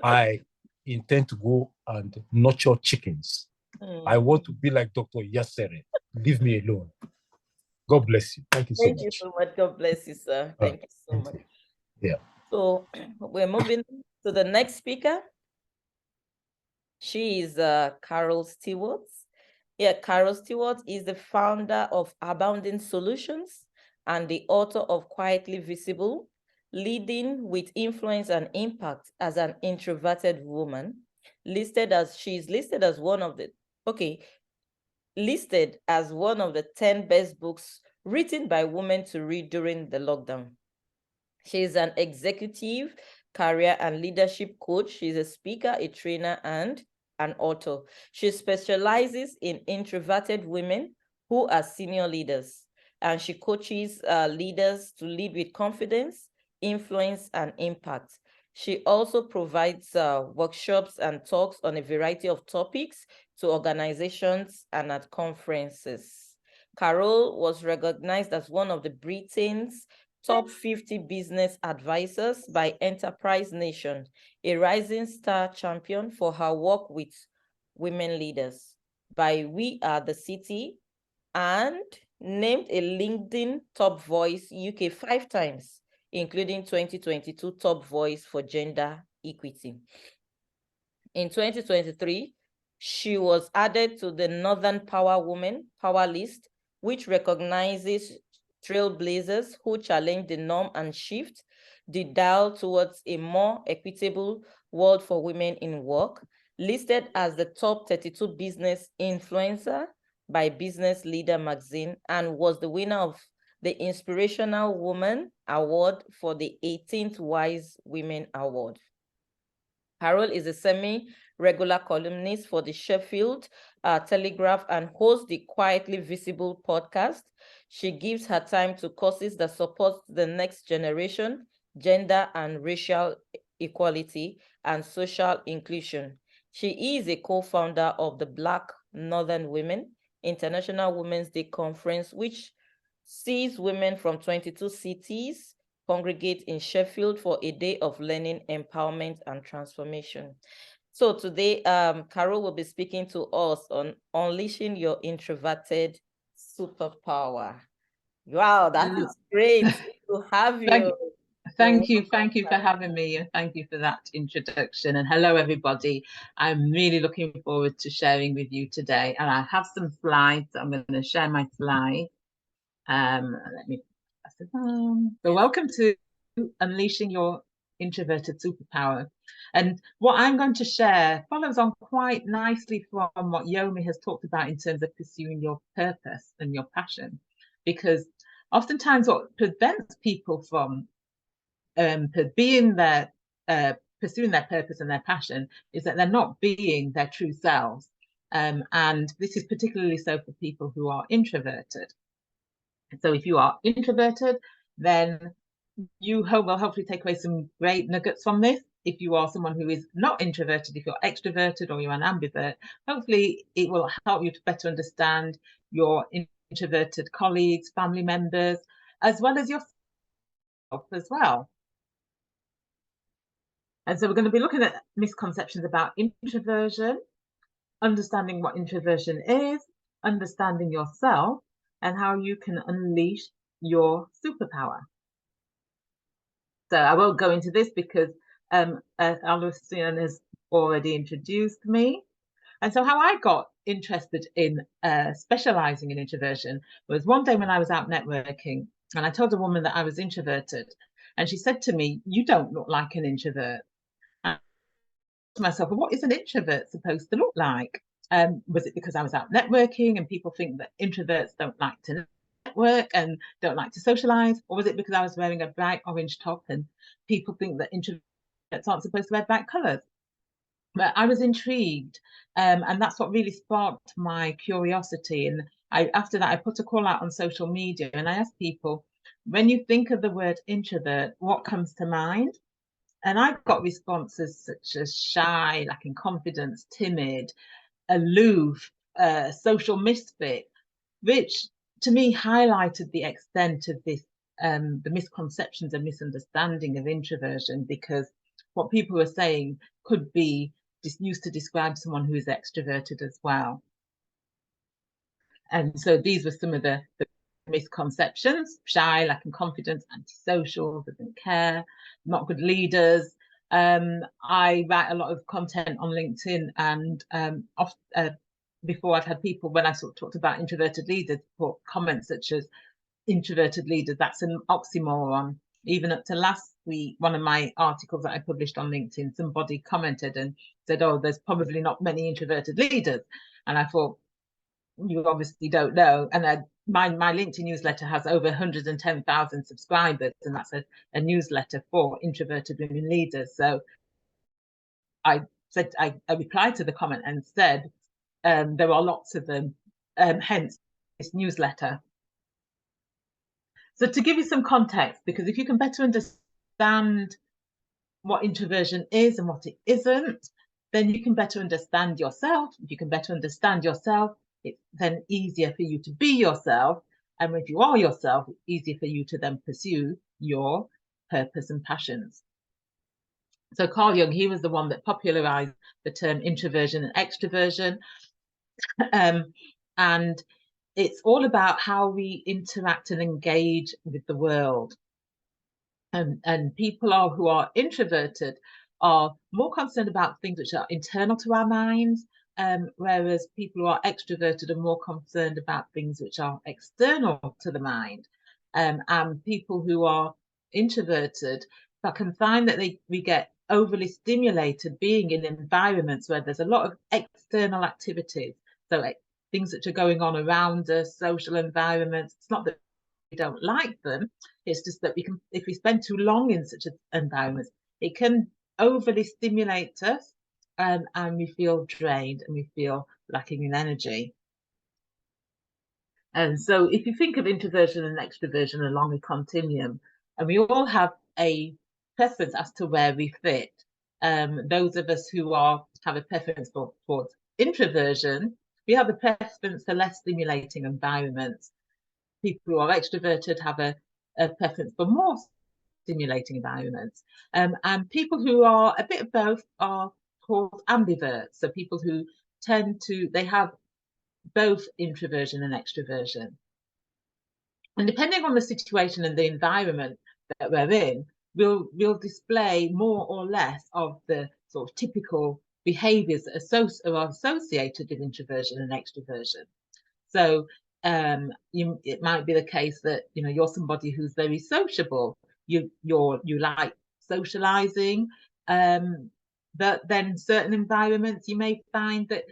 I intend to go and nurture chickens. I want to be like Dr. Yasere. Leave me alone. God bless you. Thank you so much. Thank you so much. God bless you, sir. Thank you so much. Yeah. So we're moving to the next speaker. She is Carol Stewart. Yeah, Carol Stewart is the founder of Abounding Solutions and the author of Quietly Visible, Leading with Influence and Impact as an Introverted Woman. Listed as one of the 10 best books written by women to read during the lockdown. She is an executive, career and leadership coach. She's a speaker, a trainer, and an author. She specializes in introverted women who are senior leaders, and she coaches leaders to lead with confidence, influence, and impact. She also provides workshops and talks on a variety of topics to organizations and at conferences. Carol was recognized as one of the Britain's top 50 business advisors by Enterprise Nation, a rising star champion for her work with women leaders by We Are the City, and named a LinkedIn Top Voice UK 5 times, including 2022 Top Voice for Gender Equity. In 2023, she was added to the Northern Power Women Power List, which recognizes trailblazers who challenge the norm and shift the dial towards a more equitable world for women in work, listed as the top 32 business influencer by Business Leader magazine, and was the winner of the Inspirational Woman Award for the 18th Wise Women Award. Carol is a semi-regular columnist for the Sheffield Telegraph and hosts the Quietly Visible podcast. She gives her time to causes that support the next generation, gender and racial equality, and social inclusion. She is a co-founder of the Black Northern Women, International Women's Day Conference, which sees women from 22 cities congregate in Sheffield for a day of learning, empowerment, and transformation. So today, Carol will be speaking to us on unleashing your introverted superpower. Wow, that is great to have you. Thank you for having me, and thank you for that introduction. And hello, everybody. I'm really looking forward to sharing with you today. And I have some slides. I'm going to share my slides. Let me pass it on. So welcome to Unleashing Your Introverted Superpower. And what I'm going to share follows on quite nicely from what Yomi has talked about in terms of pursuing your purpose and your passion. Because oftentimes what prevents people from pursuing their purpose and their passion is that they're not being their true selves. And this is particularly so for people who are introverted. So if you are introverted, then you will hopefully take away some great nuggets from this. If you are someone who is not introverted, if you're extroverted or you're an ambivert, hopefully it will help you to better understand your introverted colleagues, family members, as well as yourself as well. And so we're going to be looking at misconceptions about introversion, understanding what introversion is, understanding yourself, and how you can unleash your superpower. So I won't go into this because Alucian has already introduced me. And so how I got interested in specializing in introversion was one day when I was out networking, and I told a woman that I was introverted. And she said to me, "You don't look like an introvert." To myself, well, what is an introvert supposed to look like? Was it because I was out networking and people think that introverts don't like to network and don't like to socialize? Or was it because I was wearing a bright orange top and people think that introverts aren't supposed to wear bright colors? But I was intrigued, and that's what really sparked my curiosity. And after that, I put a call out on social media and I asked people, when you think of the word introvert, what comes to mind? And I got responses such as shy, lacking confidence, timid, aloof, social misfit, which to me highlighted the extent of this, the misconceptions and misunderstanding of introversion, because what people were saying could be used to describe someone who is extroverted as well. And so these were some of the misconceptions: shy, lacking confidence, antisocial, doesn't care, not good leaders. I write a lot of content on LinkedIn, and before I've had people, when I sort of talked about introverted leaders, put comments such as introverted leaders, that's an oxymoron. Even up to last week, one of my articles that I published on LinkedIn, somebody commented and said, "Oh, there's probably not many introverted leaders." And I thought, you obviously don't know. And my LinkedIn newsletter has over 110,000 subscribers, and that's a newsletter for introverted women leaders. So I replied to the comment and said, there are lots of them, hence this newsletter. So to give you some context, because if you can better understand what introversion is and what it isn't, then you can better understand yourself. If you can better understand yourself, it's then easier for you to be yourself. And if you are yourself, it's easier for you to then pursue your purpose and passions. So Carl Jung, he was the one that popularized the term introversion and extroversion. And it's all about how we interact and engage with the world. And people who are introverted are more concerned about things which are internal to our minds, whereas people who are extroverted are more concerned about things which are external to the mind. And people who are introverted can find that we get overly stimulated being in environments where there's a lot of external activities. So things that are going on around us, social environments. It's not that we don't like them, it's just that if we spend too long in such an environment, it can overly stimulate us, and we feel drained and we feel lacking in energy. And so if you think of introversion and extroversion along a continuum, and we all have a preference as to where we fit. Those of us who have a preference towards introversion, we have a preference for less stimulating environments. People who are extroverted have a preference for more stimulating environments. And people who are a bit of both are called ambiverts. So people who they have both introversion and extroversion. And depending on the situation and the environment that we're in, we'll display more or less of the sort of typical behaviors that are associated with introversion and extroversion. So it might be the case that you're somebody who's very sociable. You like socializing, but then certain environments you may find that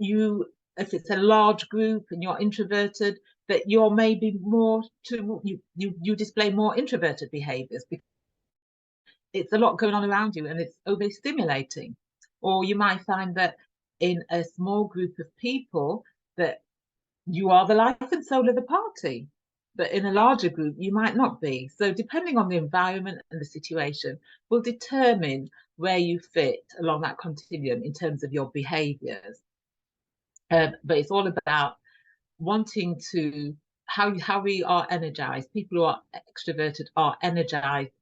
if it's a large group and you're introverted, that you're maybe you display more introverted behaviors because it's a lot going on around you and it's overstimulating. Or you might find that in a small group of people that you are the life and soul of the party, but in a larger group you might not be. So depending on the environment and the situation will determine where you fit along that continuum in terms of your behaviors. But it's all about wanting to how we are energized. People who are extroverted are energized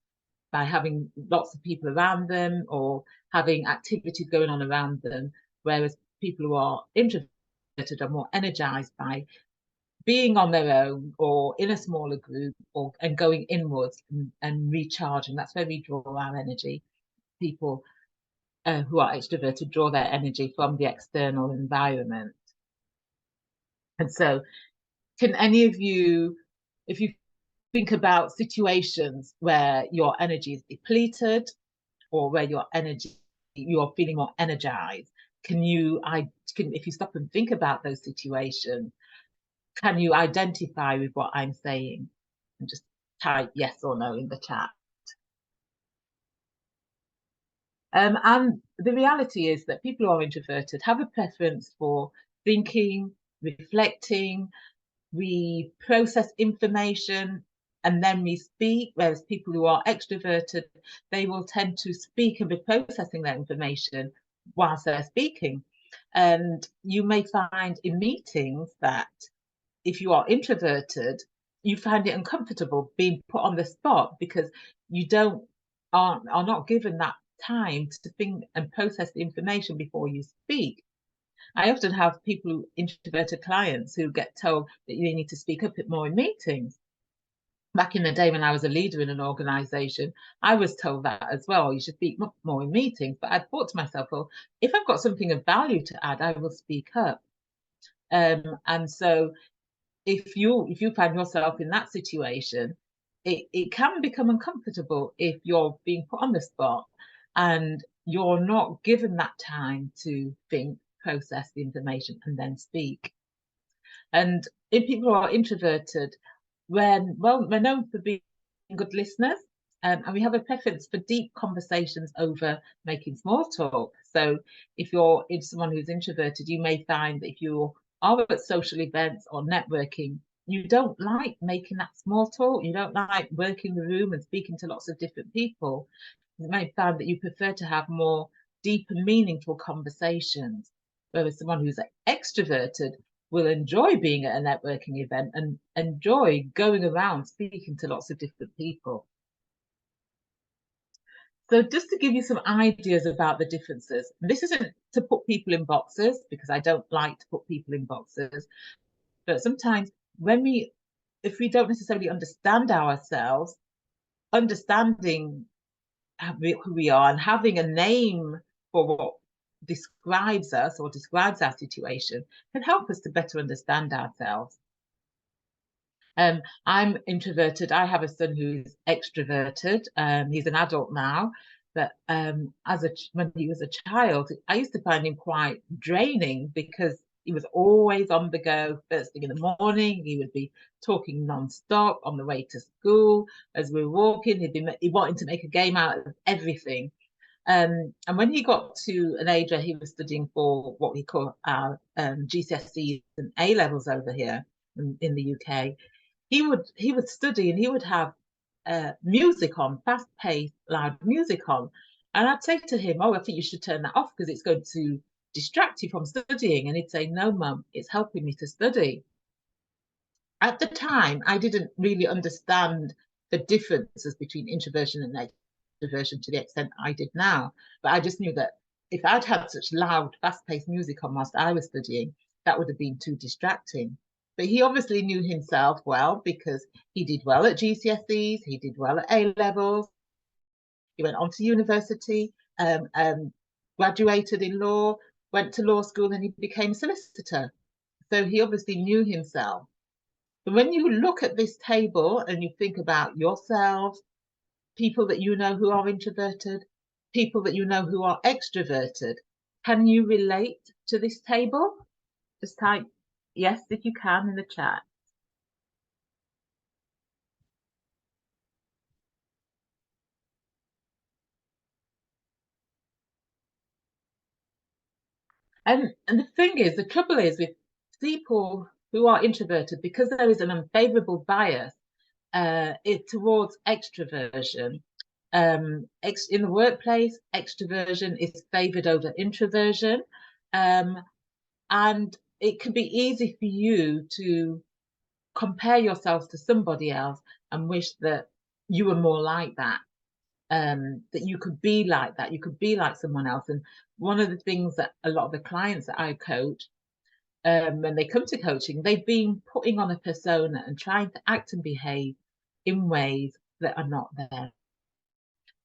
by having lots of people around them or having activities going on around them, whereas people who are introverted are more energized by being on their own or in a smaller group and going inwards and recharging. That's where we draw our energy. People who are extroverted draw their energy from the external environment. And so can any of you, if you think about situations where your energy is depleted or where you're feeling more energized, if you stop and think about those situations, can you identify with what I'm saying? And just type yes or no in the chat. And the reality is that people who are introverted have a preference for thinking, reflecting. We process information and then we speak, whereas people who are extroverted, they will tend to speak and be processing that information whilst they're speaking. And you may find in meetings that if you are introverted, you find it uncomfortable being put on the spot because you are not given that time to think and process the information before you speak. I often have introverted clients who get told that you need to speak up more in meetings. Back in the day when I was a leader in an organization, I was told that as well. You should speak more in meetings. But I thought to myself, well, if I've got something of value to add, I will speak up. And so if you find yourself in that situation, it can become uncomfortable if you're being put on the spot and you're not given that time to think, process the information and then speak. And if people who are introverted, we're known for being good listeners, and we have a preference for deep conversations over making small talk. So if you're someone who's introverted, you may find that if you are at social events or networking, you don't like making that small talk. You don't like working the room and speaking to lots of different people. You might find that you prefer to have more deep and meaningful conversations, whereas someone who's extroverted will enjoy being at a networking event and enjoy going around speaking to lots of different people. So just to give you some ideas about the differences, this isn't to put people in boxes because I don't like to put people in boxes, but sometimes if we don't necessarily understand ourselves, understanding who we are and having a name for what describes us or describes our situation can help us to better understand ourselves. I'm introverted. I have a son who's extroverted. He's an adult now, but when he was a child, I used to find him quite draining because he was always on the go. First thing in the morning, he would be talking non-stop on the way to school. As we were walking, he wanted to make a game out of everything. And when he got to an age where he was studying for what we call our GCSEs and A levels over here in the UK, he would study and he would have music on, fast-paced, loud music on. And I'd say to him, oh, I think you should turn that off because it's going to distract you from studying? And he'd say, no, Mum, it's helping me to study. At the time, I didn't really understand the differences between introversion and extroversion to the extent I did now. But I just knew that if I'd had such loud, fast-paced music on whilst I was studying, that would have been too distracting. But he obviously knew himself well because he did well at GCSEs, he did well at A-levels, he went on to university, graduated in law, went to law school, and he became a solicitor. So he obviously knew himself. But when you look at this table and you think about yourself, people that you know who are introverted, people that you know who are extroverted, can you relate to this table? Just type yes if you can in the chat. And the thing is, the trouble is with people who are introverted, because there is an unfavorable bias towards extroversion. In the workplace, extroversion is favored over introversion. And it can be easy for you to compare yourselves to somebody else and wish that you were more like that. That you could be like that, you could be like someone else. And one of the things that a lot of the clients that I coach, when they come to coaching, they've been putting on a persona and trying to act and behave in ways that are not there.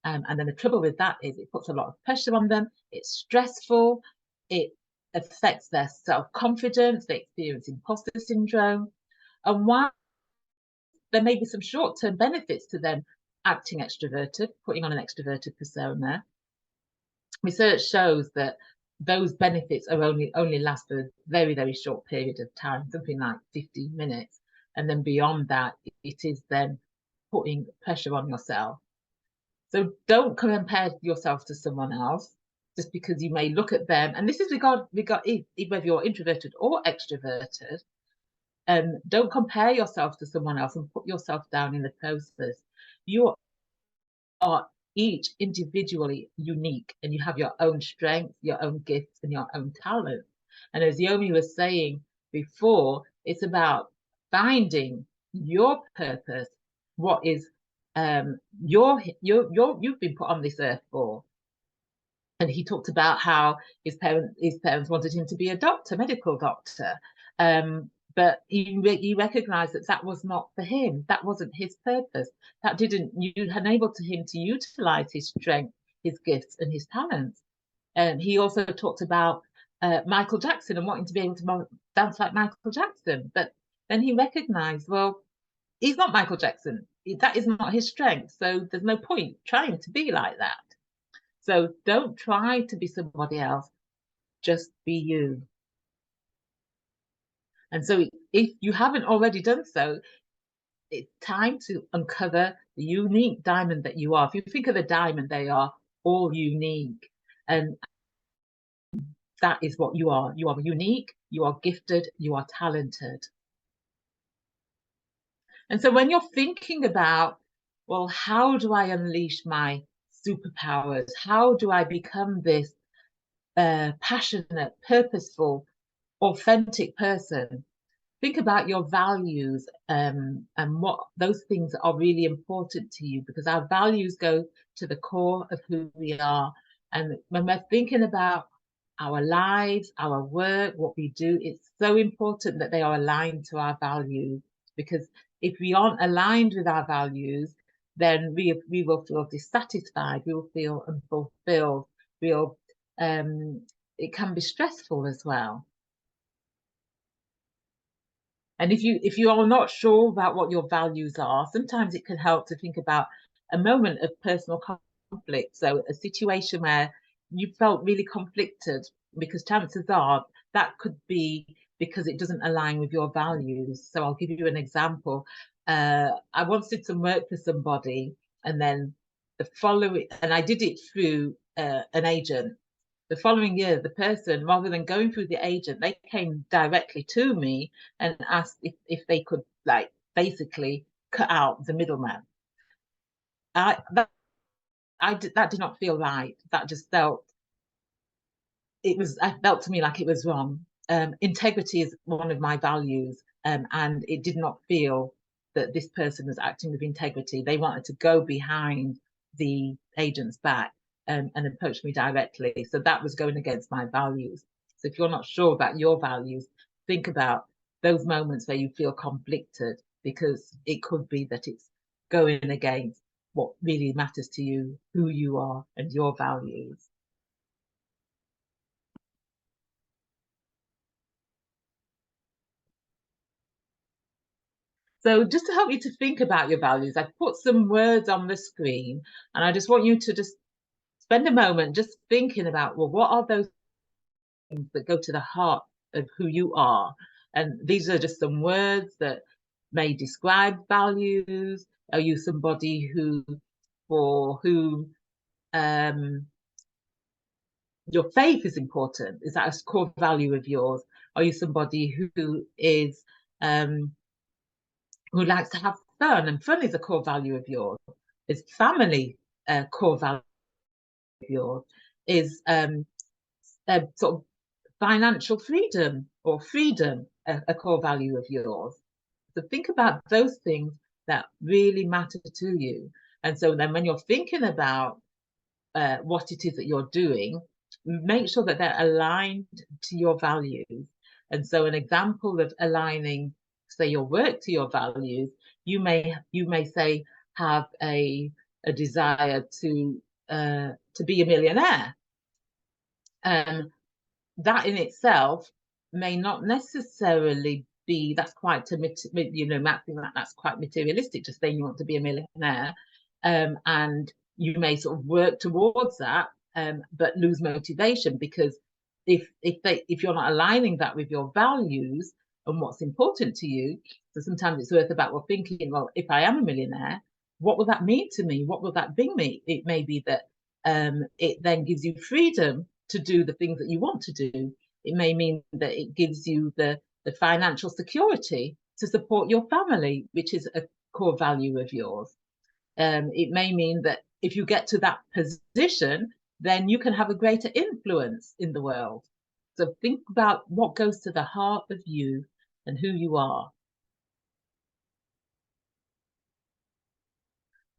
And then the trouble with that is it puts a lot of pressure on them, it's stressful, it affects their self-confidence, they experience imposter syndrome. And while there may be some short-term benefits to them acting extroverted, putting on an extroverted persona, research shows that those benefits are only last for a very, very short period of time, something like 15 minutes. And then beyond that, it is then putting pressure on yourself. So don't compare yourself to someone else just because you may look at them. And this is regard whether you're introverted or extroverted. Don't compare yourself to someone else and put yourself down in the process. You are each individually unique, and you have your own strengths, your own gifts, and your own talents. And as Yomi was saying before, it's about finding your purpose. What is you've been put on this earth for? And he talked about how his parents wanted him to be a doctor, medical doctor. But he recognized that that was not for him. That wasn't his purpose. That didn't enable him to utilize his strength, his gifts, and his talents. He also talked about Michael Jackson and wanting to be able to dance like Michael Jackson. But then he recognized, well, he's not Michael Jackson. That is not his strength. So there's no point trying to be like that. So don't try to be somebody else. Just be you. And so if you haven't already done so, it's time to uncover the unique diamond that you are. If you think of a diamond, they are all unique. And that is what you are. You are unique, you are gifted, you are talented. And so when you're thinking about, well, how do I unleash my superpowers? How do I become this passionate, purposeful, authentic person? Think about your values and what those things are really important to you, because our values go to the core of who we are. And when we're thinking about our lives, our work, what we do, it's so important that they are aligned to our values, because if we aren't aligned with our values, then we will feel dissatisfied, we will feel unfulfilled, it can be stressful as well. And if you are not sure about what your values are, sometimes it can help to think about a moment of personal conflict. So a situation where you felt really conflicted, because chances are that could be because it doesn't align with your values. So I'll give you an example. I once did some work for somebody, and then I did it through an agent. The following year, the person, rather than going through the agent, they came directly to me and asked if they could, like, basically cut out the middleman. That did not feel right. That just felt, I felt to me like it was wrong. Integrity is one of my values, and it did not feel that this person was acting with integrity. They wanted to go behind the agent's back and approach me directly. So that was going against my values. So if you're not sure about your values, think about those moments where you feel conflicted, because it could be that it's going against what really matters to you, who you are, and your values. So just to help you to think about your values, I've put some words on the screen, and I just want you to just spend a moment just thinking about, well, what are those things that go to the heart of who you are? And these are just some words that may describe values. Are you somebody for whom your faith is important? Is that a core value of yours? Are you somebody who is who likes to have fun, and fun is a core value of yours? Is family a core value of yours? Is sort of financial freedom or freedom a core value of yours? So think about those things that really matter to you. And so then when you're thinking about what it is that you're doing, make sure that they're aligned to your values. And so an example of aligning, say, your work to your values, you may say have a desire to be a millionaire. That in itself may not necessarily be, that's quite that's quite materialistic, just saying you want to be a millionaire, and you may sort of work towards that, but lose motivation, because if you're not aligning that with your values and what's important to you. So sometimes it's worth about, well, thinking, well, if I am a millionaire, what will that mean to me? What will that bring me? It may be that it then gives you freedom to do the things that you want to do. It may mean that it gives you the financial security to support your family, which is a core value of yours. It may mean that if you get to that position, then you can have a greater influence in the world. So think about what goes to the heart of you and who you are.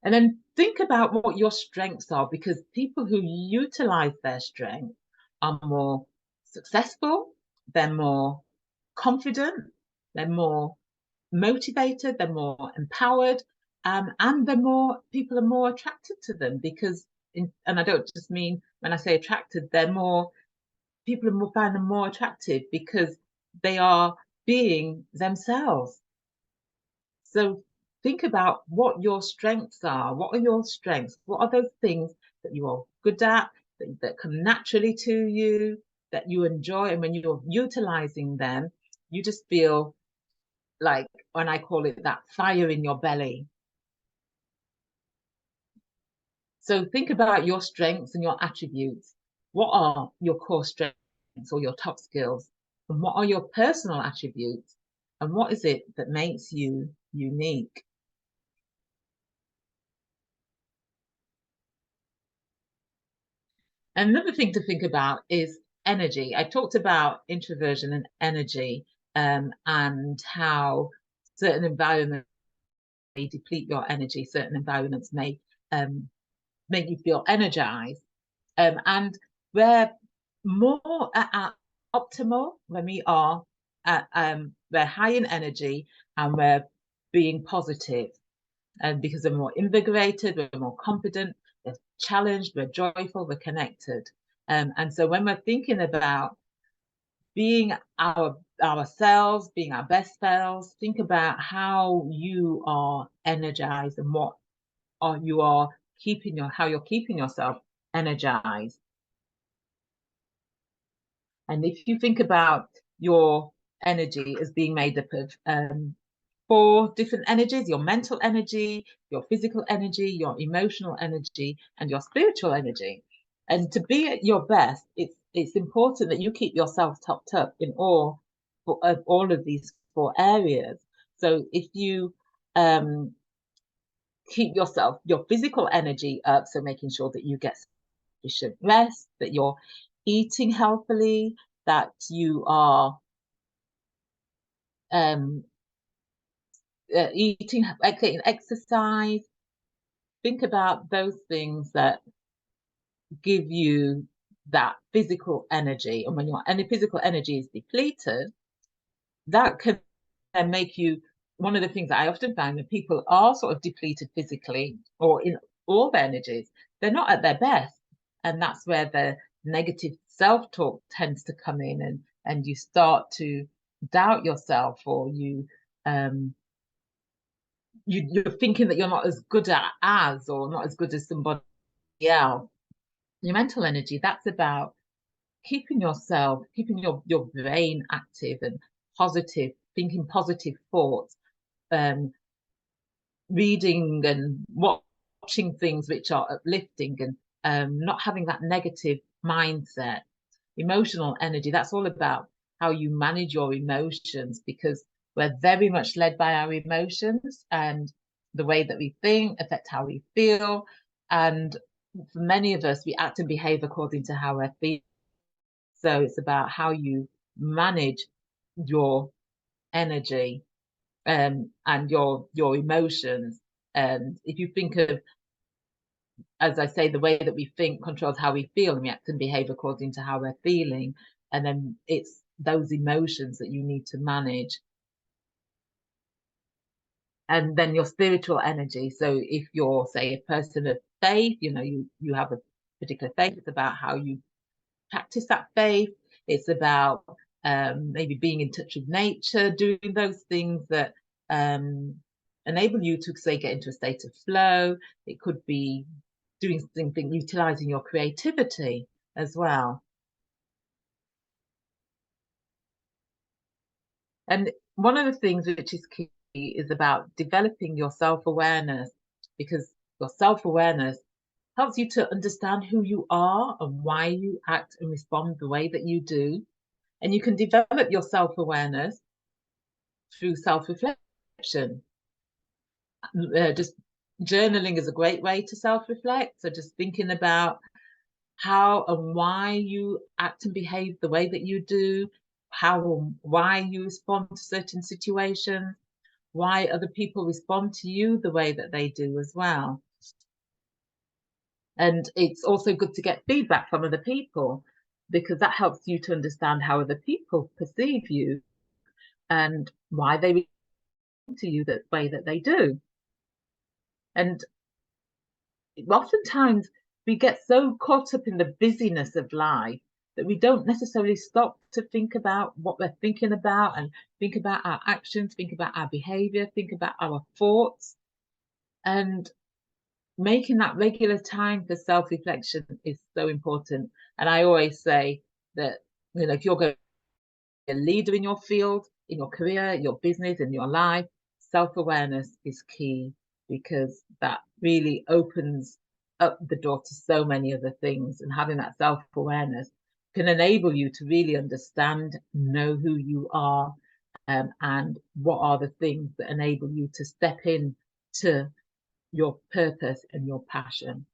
And then think about what your strengths are, because people who utilize their strengths are more successful, they're more confident, they're more motivated, they're more empowered, and people are more attracted to them, because, and I don't just mean when I say attracted, people find them more attractive because they are being themselves. So think about what your strengths are. What are your strengths? What are those things that you are good at, that come naturally to you, that you enjoy? And when you're utilizing them, you just feel like, when I call it, that fire in your belly. So think about your strengths and your attributes. What are your core strengths or your top skills? And what are your personal attributes? And what is it that makes you unique? Another thing to think about is energy. I talked about introversion and energy, and how certain environments may deplete your energy, certain environments may make you feel energized. And we're more at optimal when we are at, we're high in energy and we're being positive. And because we're more invigorated, we're more confident, we're challenged, we're joyful, we're connected. And so when we're thinking about being ourselves, being our best selves, think about how you are energized and how you're keeping yourself energized. And if you think about your energy as being made up of 4 different energies: your mental energy, your physical energy, your emotional energy, and your spiritual energy. And to be at your best, it's important that you keep yourself topped up in all of these 4 areas. So if you keep your physical energy up, so making sure that you get sufficient rest, that you're eating healthily, that you are getting exercise. Think about those things that give you that physical energy. And when your physical energy is depleted, that can make you, one of the things that I often find when people are sort of depleted physically or in all their energies, they're not at their best. And that's where the negative self-talk tends to come in, and you start to doubt yourself, or you're thinking that you're not as good or not as good as somebody else. Your mental energy, that's about keeping your brain active and positive, thinking positive thoughts, reading and watching things which are uplifting, and not having that negative mindset. Emotional energy, that's all about how you manage your emotions, because we're very much led by our emotions, and the way that we think affect how we feel. And for many of us, we act and behave according to how we're feeling. So it's about how you manage your energy, and your emotions. And if you think of, as I say, the way that we think controls how we feel, and we act and behave according to how we're feeling. And then it's those emotions that you need to manage. And then your spiritual energy. So if you're, say, a person of faith, you have a particular faith, it's about how you practice that faith. It's about maybe being in touch with nature, doing those things that enable you to, say, get into a state of flow. It could be doing something, utilizing your creativity as well. And one of the things which is key is about developing your self-awareness, because your self-awareness helps you to understand who you are and why you act and respond the way that you do. And you can develop your self-awareness through self-reflection. Just journaling is a great way to self-reflect. So just thinking about how and why you act and behave the way that you do, why you respond to certain situations, why other people respond to you the way that they do as well. And it's also good to get feedback from other people, because that helps you to understand how other people perceive you and why they respond to you the way that they do. And oftentimes we get so caught up in the busyness of life that we don't necessarily stop to think about what we're thinking about, and think about our actions, think about our behavior, think about our thoughts. And making that regular time for self-reflection is so important. And I always say that, if you're going to be a leader in your field, in your career, your business, in your life, self-awareness is key, because that really opens up the door to so many other things. And having that self-awareness can enable you to really understand, know who you are, and what are the things that enable you to step in to your purpose and your passion.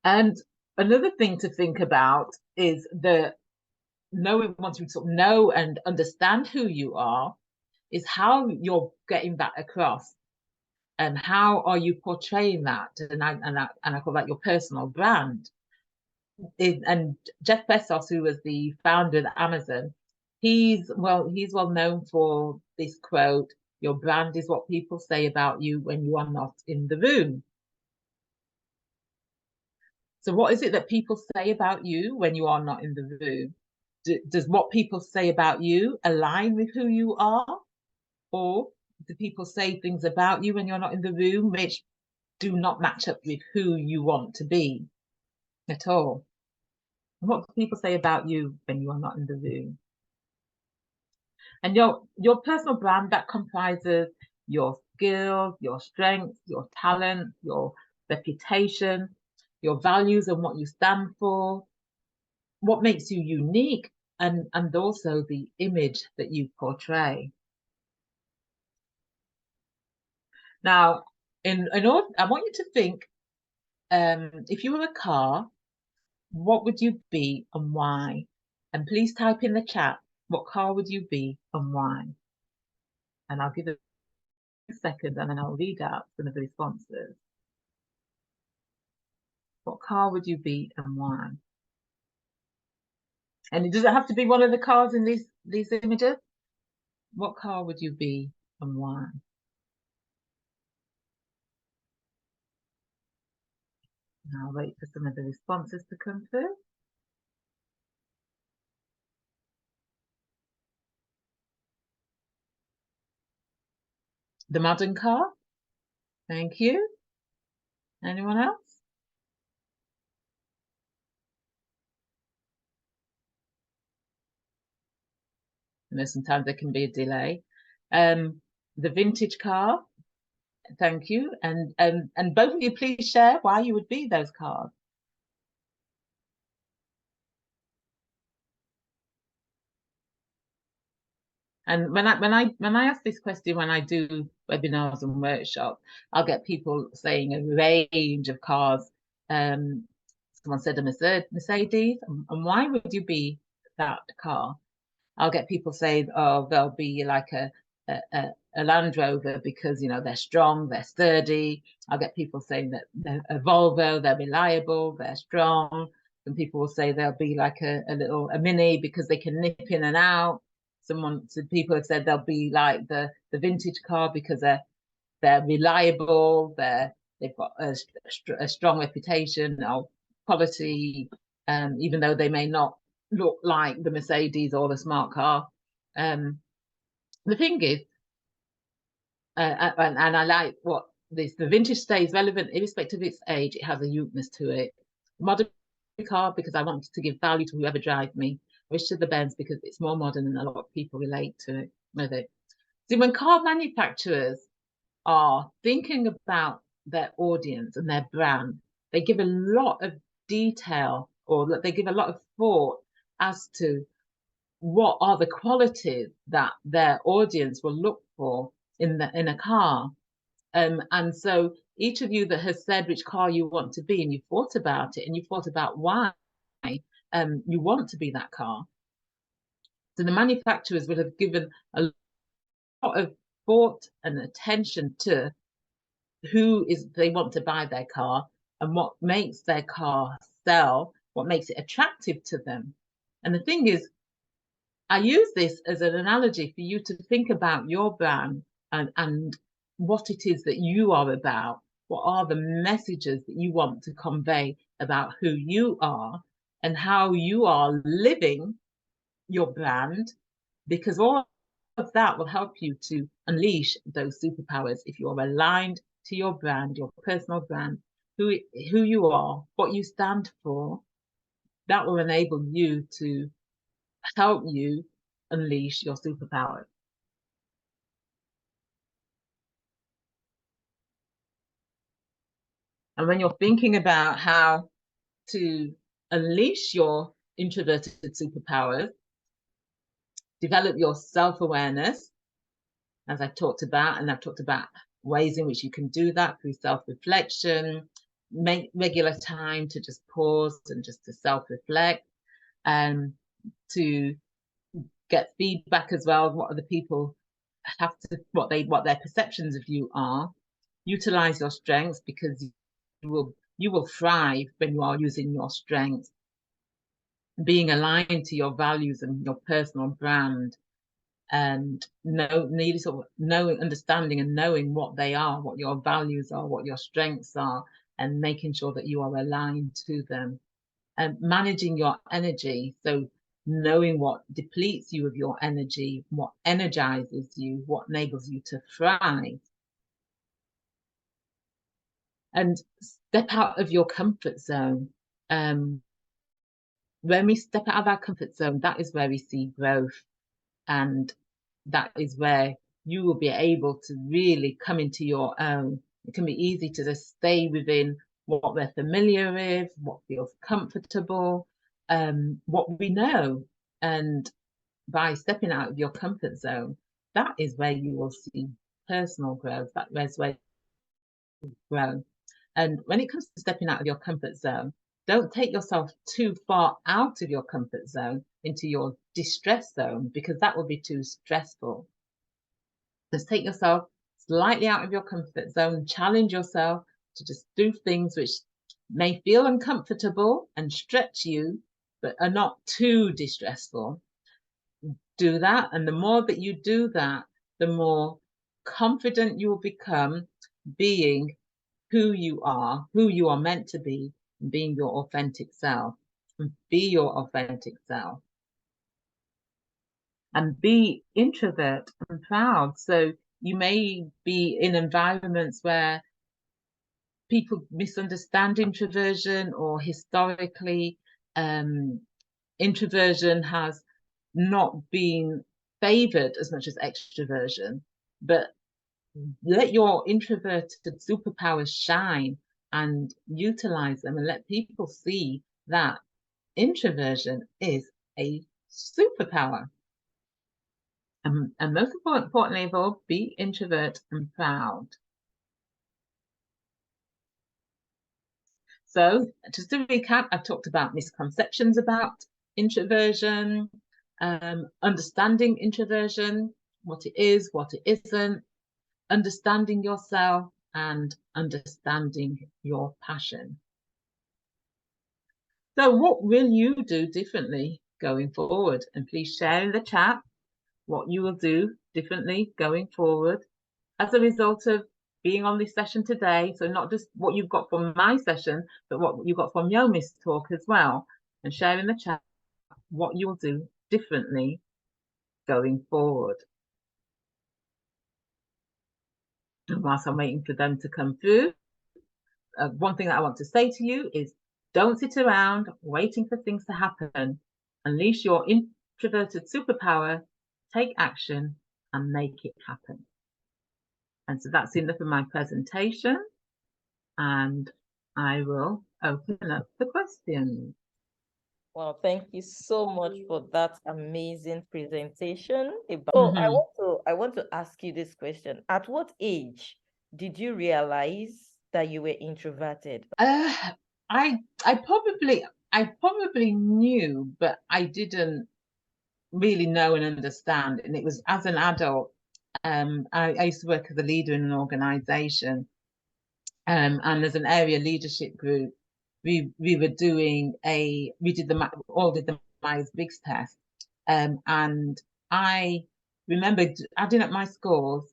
And another thing to think about is once you sort of know and understand who you are, is how you're getting that across, and how are you portraying that. And I call that your personal brand. And Jeff Bezos, who was the founder of Amazon, he's well known for this quote: "Your brand is what people say about you when you are not in the room." So what is it that people say about you when you are not in the room? Does what people say about you align with who you are? Or do people say things about you when you're not in the room which do not match up with who you want to be at all? And what do people say about you when you are not in the room? And your personal brand, that comprises your skills, your strengths, your talent, your reputation, your values and what you stand for, what makes you unique, and also the image that you portray. Now, in order, I want you to think if you were a car, what would you be and why? And please type in the chat, what car would you be and why? And I'll give it a second and then I'll read out some of the responses. What car would you be and why? And does it have to be one of the cars in these images? What car would you be and why? And I'll wait for some of the responses to come through. The modern car. Thank you. Anyone else? I know sometimes there can be a delay. The vintage car. Thank you. And both of you, please share why you would be those cars. And when I ask this question, when I do webinars and workshops, I'll get people saying a range of cars. Someone said a Mercedes, and why would you be that car? I'll get people saying, oh, they'll be like a Land Rover because, you know, they're strong, they're sturdy. I'll get people saying that they're a Volvo, they're reliable, they're strong. Some people will say they'll be like a Mini because they can nip in and out. Some people have said they'll be like the vintage car because they're reliable, they've got a strong reputation of quality, even though they may not look like the Mercedes or the smart car. The thing is, and I like what the vintage stays relevant irrespective of its age. It has a uniqueness to it. Modern car because I want to give value to whoever drives me. Wish to the Benz because it's more modern and a lot of people relate to it with it. See, when car manufacturers are thinking about their audience and their brand, they give a lot of detail or they give a lot of thought as to what are the qualities that their audience will look for in a car. And so each of you that has said which car you want to be and you thought about it and you thought about why you want to be that car. So the manufacturers would have given a lot of thought and attention to who they want to buy their car and what makes their car sell, what makes it attractive to them. And the thing is, I use this as an analogy for you to think about your brand and what it is that you are about. What are the messages that you want to convey about who you are and how you are living your brand? Because all of that will help you to unleash those superpowers if you're aligned to your brand, your personal brand, who you are, what you stand for. That will enable you to help you unleash your superpower. And when you're thinking about how to unleash your introverted superpowers, develop your self-awareness, as I've talked about, and I've talked about ways in which you can do that through self-reflection, make regular time to just pause and just to self-reflect, and to get feedback as well. What other people have to, what their perceptions of you are. Utilize your strengths because you will thrive when you are using your strengths. Being aligned to your values and your personal brand, and understanding and knowing what they are, what your values are, what your strengths are, and making sure that you are aligned to them. And managing your energy, so knowing what depletes you of your energy, what energizes you, what enables you to thrive. And step out of your comfort zone. When we step out of our comfort zone, that is where we see growth, and that is where you will be able to really come into your own. It can be easy to just stay within what we're familiar with, what feels comfortable, what we know. And by stepping out of your comfort zone, that is where you will see personal growth. That is where you grow. And when it comes to stepping out of your comfort zone, don't take yourself too far out of your comfort zone into your distress zone, because that will be too stressful. Just take yourself slightly out of your comfort zone, challenge yourself to just do things which may feel uncomfortable and stretch you, but are not too distressful. Do that. And the more that you do that, the more confident you will become being who you are meant to be, and being your authentic self. And be your authentic self. And be introvert and proud. So you may be in environments where people misunderstand introversion, or historically, introversion has not been favored as much as extroversion. But let your introverted superpowers shine and utilize them, and let people see that introversion is a superpower. And most importantly of all, be introvert and proud. So just to recap, I've talked about misconceptions about introversion, understanding introversion, what it is, what it isn't, understanding yourself, and understanding your passion. So what will you do differently going forward? And please share in the chat what you will do differently going forward as a result of being on this session today. So not just what you've got from my session, but what you got from Yomi's talk as well. And share in the chat what you will do differently going forward. And whilst I'm waiting for them to come through, one thing that I want to say to you is, don't sit around waiting for things to happen. Unleash your introverted superpower, take action, and make it happen. And so that's enough of my presentation, and I will open up the questions. Well, thank you so much for that amazing presentation. I want to ask you this question. At what age did you realize that you were introverted? I probably knew, but I didn't really know and understand. And it was as an adult. I used to work as a leader in an organization, and as an area leadership group, we did the Myers-Briggs test, and I remember adding up my scores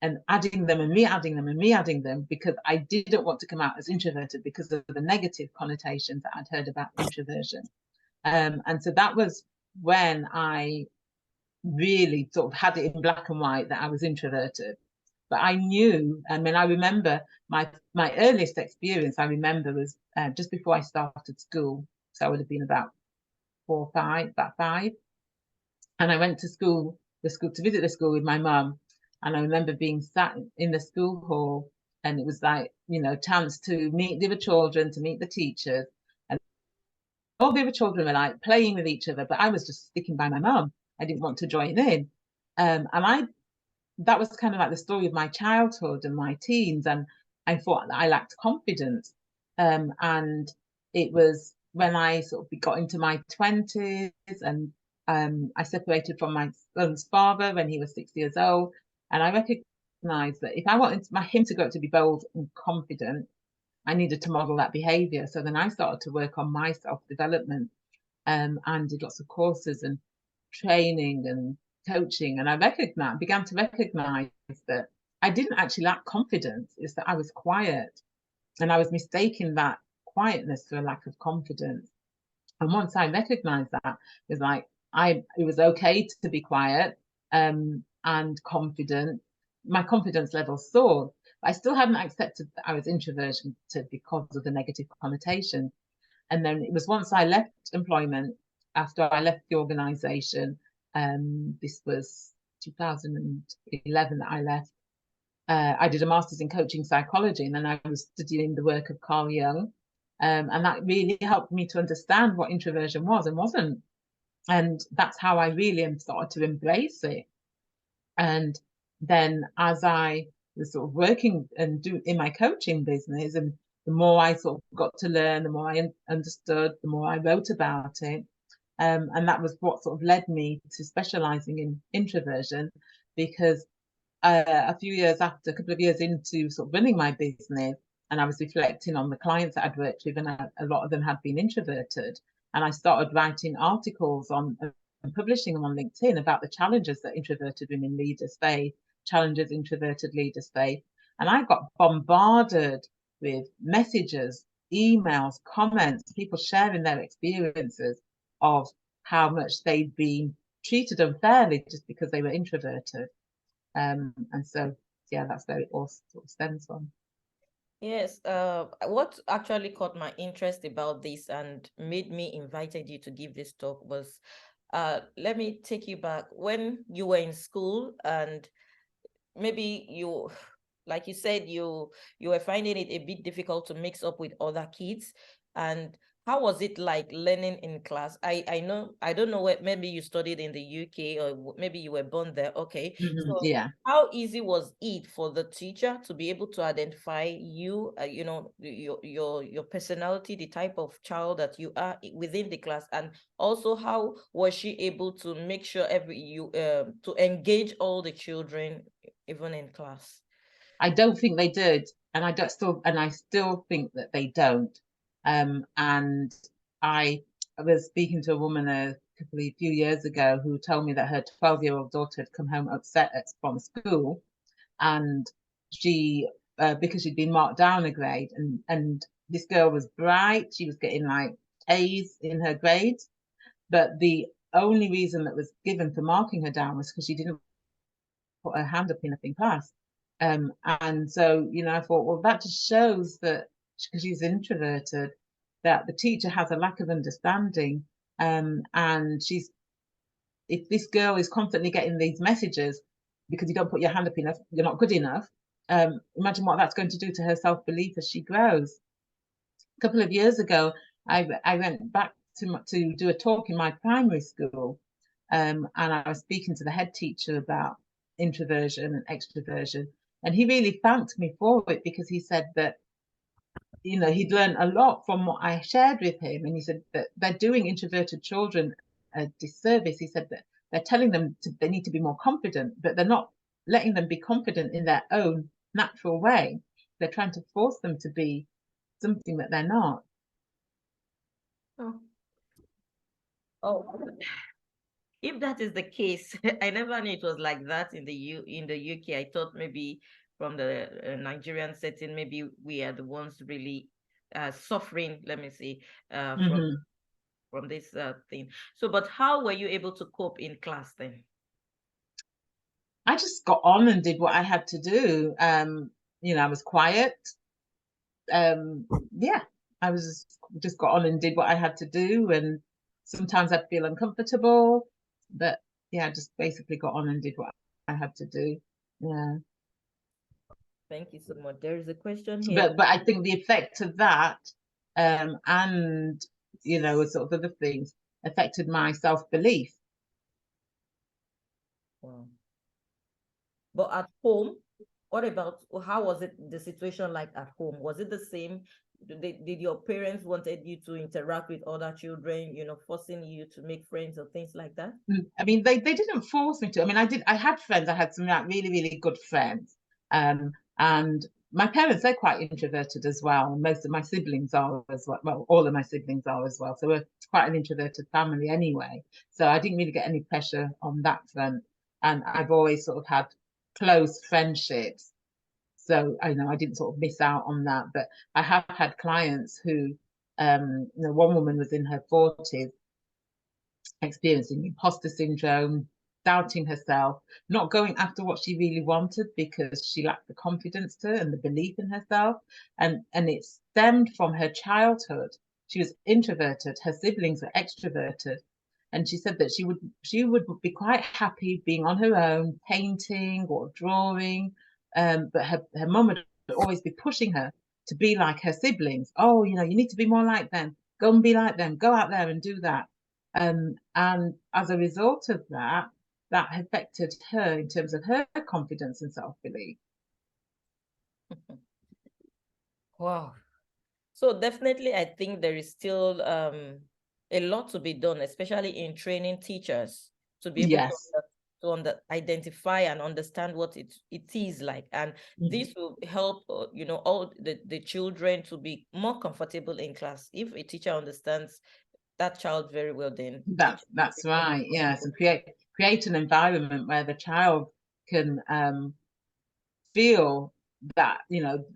and adding them, and me adding them, and me adding them, because I didn't want to come out as introverted because of the negative connotations that I'd heard about introversion. And so that was when I really sort of had it in black and white that I was introverted. But I knew, I mean, I remember my earliest experience, I remember, was just before I started school. So I would have been about 5. And I went to to visit the school with my mum. And I remember being sat in the school hall, and it was like, chance to meet the other children, to meet the teachers. And all the other children were like playing with each other, but I was just sticking by my mum. I didn't want to join in. And that was kind of like the story of my childhood and my teens. And I thought that I lacked confidence. And it was when I sort of got into my 20s, and I separated from my son's father when he was 6 years old. And I recognized that if I wanted him to grow up to be bold and confident, I needed to model that behavior. So then I started to work on my self-development, and did lots of courses and training and coaching. And I began to recognize that I didn't actually lack confidence. It's that I was quiet, and I was mistaking that quietness for a lack of confidence. And once I recognized that, it was like it was okay to be quiet and confident. My confidence level soared. But I still hadn't accepted that I was introverted because of the negative connotation. And then it was once I left employment, after I left the organization, this was 2011 that I left, I did a master's in coaching psychology, and then I was studying the work of Carl Jung. And that really helped me to understand what introversion was and wasn't. And that's how I really started to embrace it. And then as I was sort of working and in my coaching business and the more I sort of got to learn, the more I understood, the more I wrote about it. And that was what sort of led me to specializing in introversion, because a couple of years into sort of running my business, and I was reflecting on the clients that I'd worked with, and a lot of them had been introverted. And I started writing articles on and publishing them on LinkedIn about the challenges that introverted women leaders face, challenges introverted leaders face. And I got bombarded with messages, emails, comments, people sharing their experiences of how much they'd been treated unfairly just because they were introverted. And so, yeah, that's where it all sort of stems from. Yes, what actually caught my interest about this and made me invited you to give this talk was, let me take you back when you were in school, and maybe you, like you said, you were finding it a bit difficult to mix up with other kids. And how was it like learning in class? I know, I don't know, what, maybe you studied in the UK or maybe you were born there. Okay. So Yeah. how easy was it for the teacher to be able to identify you, your personality, the type of child that you are within the class, and also how was she able to make sure to engage all the children even in class? I don't think they did, and I still think that they don't. And I was speaking to a woman a few years ago who told me that her 12-year-old daughter had come home upset from school, and she because she'd been marked down a grade, and this girl was bright, she was getting like A's in her grades, but the only reason that was given for marking her down was because she didn't put her hand up enough in class. And so, I thought, well, that just shows that because she's introverted, that the teacher has a lack of understanding. And if this girl is constantly getting these messages because you don't put your hand up enough, you're not good enough. Imagine what that's going to do to her self-belief as she grows. A couple of years ago, I went back to do a talk in my primary school, and I was speaking to the head teacher about introversion and extroversion, and he really thanked me for it because he said that he'd learned a lot from what I shared with him, and he said that they're doing introverted children a disservice. He said that they're telling them they need to be more confident, but they're not letting them be confident in their own natural way. They're trying to force them to be something that they're not. Oh, if that is the case, I never knew it was like that in the UK. I thought maybe from the Nigerian setting, maybe we are the ones really suffering, let me say, from this thing. So, but how were you able to cope in class then? I just got on and did what I had to do. I was quiet. Yeah, I was just got on and did what I had to do, and sometimes I'd feel uncomfortable, but yeah, I just basically got on and did what I had to do. Yeah. Thank you so much. There is a question here. But I think the effect of that, and sort of other things affected my self-belief. Wow. But at home, what about, how was it, the situation like at home? Was it the same? Did your parents wanted you to interact with other children, forcing you to make friends or things like that? I mean, they didn't force me to. I mean, I had friends. I had some like really, really good friends. And my parents, they're quite introverted as well. Most of my siblings are as well. Well, all of my siblings are as well. So we're quite an introverted family anyway. So I didn't really get any pressure on that front. And I've always sort of had close friendships. So I didn't sort of miss out on that. But I have had clients who, one woman was in her 40s, experiencing imposter syndrome, doubting herself, not going after what she really wanted because she lacked the confidence to and the belief in herself. And it stemmed from her childhood. She was introverted, her siblings were extroverted. And she said that she would be quite happy being on her own, painting or drawing. But her mum would always be pushing her to be like her siblings. Oh, you need to be more like them. Go and be like them. Go out there and do that. And as a result of that affected her in terms of her confidence and self-belief. Wow. So definitely, I think there is still a lot to be done, especially in training teachers to be able Yes. to identify and understand what it is like. And this will help, all the children to be more comfortable in class. If a teacher understands that child very well, then That's right. Yes, and create an environment where the child can feel that,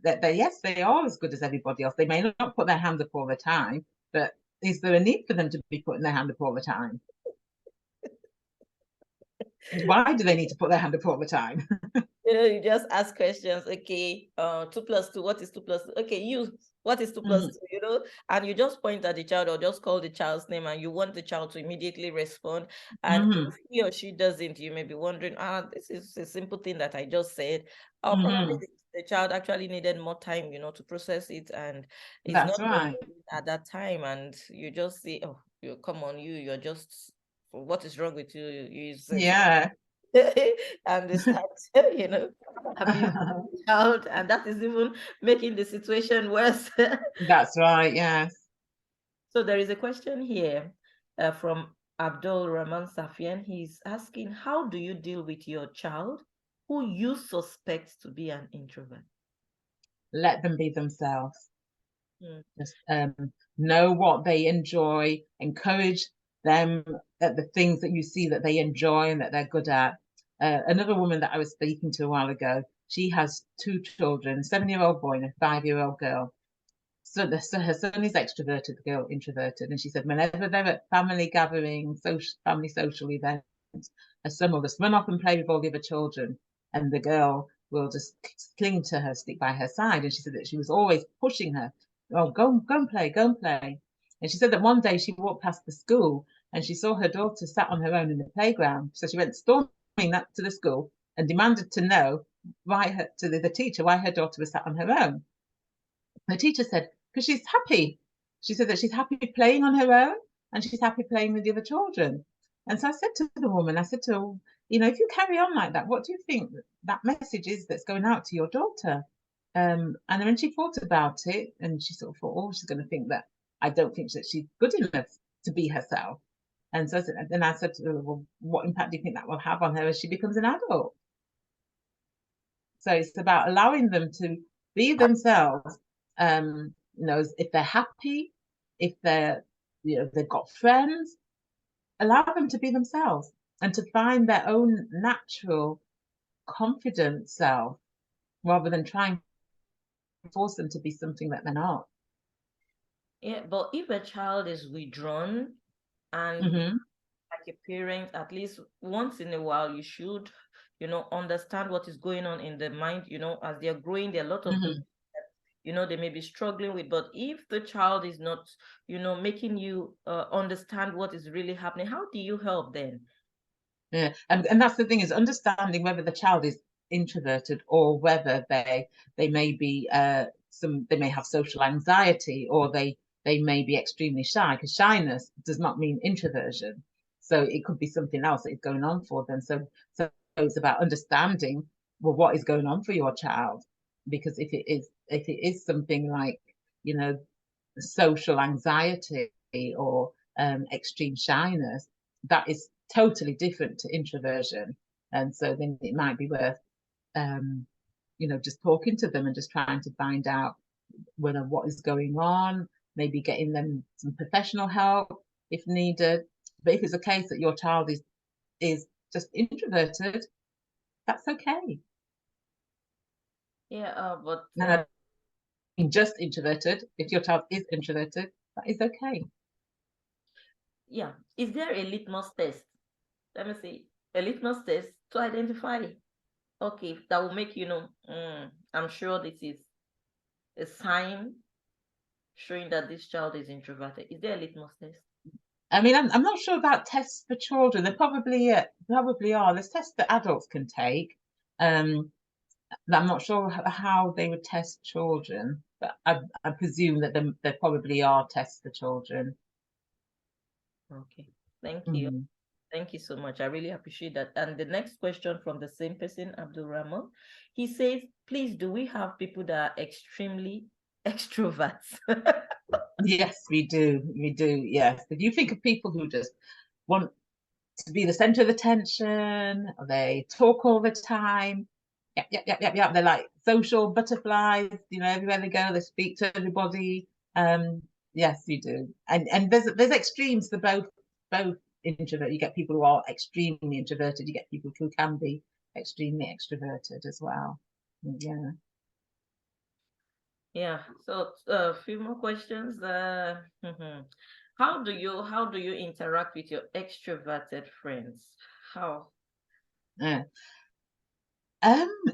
that yes, they are as good as everybody else. They may not put their hand up all the time, but is there a need for them to be putting their hand up all the time? Why do they need to put their hand up all the time? You just ask questions. Okay, 2 plus 2, what is 2 plus 2? Okay, what is 2 plus 2? And you just point at the child or just call the child's name, and you want the child to immediately respond. And if he or she doesn't, you may be wondering, this is a simple thing that I just said. Or probably the child actually needed more time, to process it, and it's That's not right. at that time. And you just say, oh, come on, you're just, what is wrong with you? Yeah. And they start, abusing the child, and that is even making the situation worse. That's right. Yes. So there is a question here from Abdul Rahman Safian. He's asking, how do you deal with your child who you suspect to be an introvert? Let them be themselves. Just Mm. know what they enjoy, encourage them at the things that you see that they enjoy and that they're good at. Another woman that I was speaking to a while ago, she has 2 children, a 7-year-old boy and a 5-year-old girl. So her son is extroverted, the girl introverted. And she said whenever they're at family gatherings, family social events, her son will just run off and play with all the other children. And the girl will just cling to her, stick by her side. And she said that she was always pushing her, oh, go and play, go and play. And she said that one day she walked past the school and she saw her daughter sat on her own in the playground. So she went storming up to the school and demanded to know to the teacher why her daughter was sat on her own. The teacher said, because she's happy. She said that she's happy playing on her own and she's happy playing with the other children. And so I said to the woman, I said to her, if you carry on like that, what do you think that message is that's going out to your daughter? And then she thought about it and she sort of thought, oh, she's going to think that I don't think that she's good enough to be herself. And so then I said to her, well, what impact do you think that will have on her as she becomes an adult? So it's about allowing them to be themselves. If they're happy, if they've got friends, allow them to be themselves and to find their own natural, confident self rather than trying to force them to be something that they're not. Yeah, but if a child is withdrawn and like a parent, at least once in a while, you should, understand what is going on in the mind, as they're growing, there are a lot of things that, they may be struggling with. But if the child is not, making you understand what is really happening, how do you help then? Yeah, and that's the thing, is understanding whether the child is introverted or whether they may be they may have social anxiety, or they may be extremely shy, because shyness does not mean introversion. So it could be something else that is going on for them. So it's about understanding, well, what is going on for your child, because if it is something like, social anxiety or extreme shyness, that is totally different to introversion. And so then it might be worth just talking to them and just trying to find out what is going on, maybe getting them some professional help if needed. But if it's a case that your child is just introverted, that's okay. Yeah, but just introverted, if your child is introverted, that is okay. Yeah, is there a litmus test? Let me see, a litmus test to identify, okay, that will make you know, I'm sure this is a sign showing that this child is introverted. Is there a litmus test? I mean, I'm not sure about tests for children. There probably are. There's tests that adults can take. I'm not sure how they would test children, but I presume that there probably are tests for children. Okay, thank you. Thank you so much. I really appreciate that. And the next question from the same person, Abdul Rahman, he says, please, do we have people that are extremely extroverts? Yes, we do. We do. Yes. If you think of people who just want to be the center of attention, or they talk all the time. Yep, yep, yep, yep, yep. They're like social butterflies, everywhere they go, they speak to everybody. Yes, you do. And there's extremes for both introvert. You get people who are extremely introverted, you get people who can be extremely extroverted as well. Yeah. Yeah. So a few more questions. How do you interact with your extroverted friends? How? Yeah.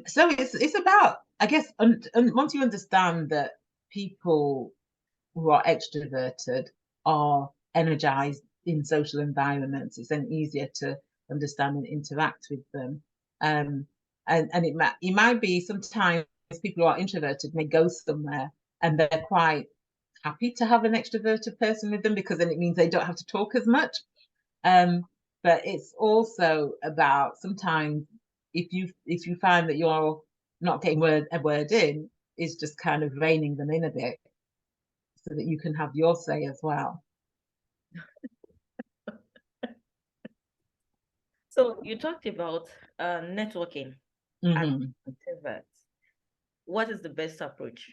So it's about, I guess, once you understand that people who are extroverted are energized in social environments, it's then easier to understand and interact with them. And it might be sometimes people who are introverted may go somewhere and they're quite happy to have an extroverted person with them, because then it means they don't have to talk as much. But it's also about sometimes if you find that you're not getting a word in, it's just kind of reining them in a bit so that you can have your say as well. So you talked about networking and introverts. What is the best approach?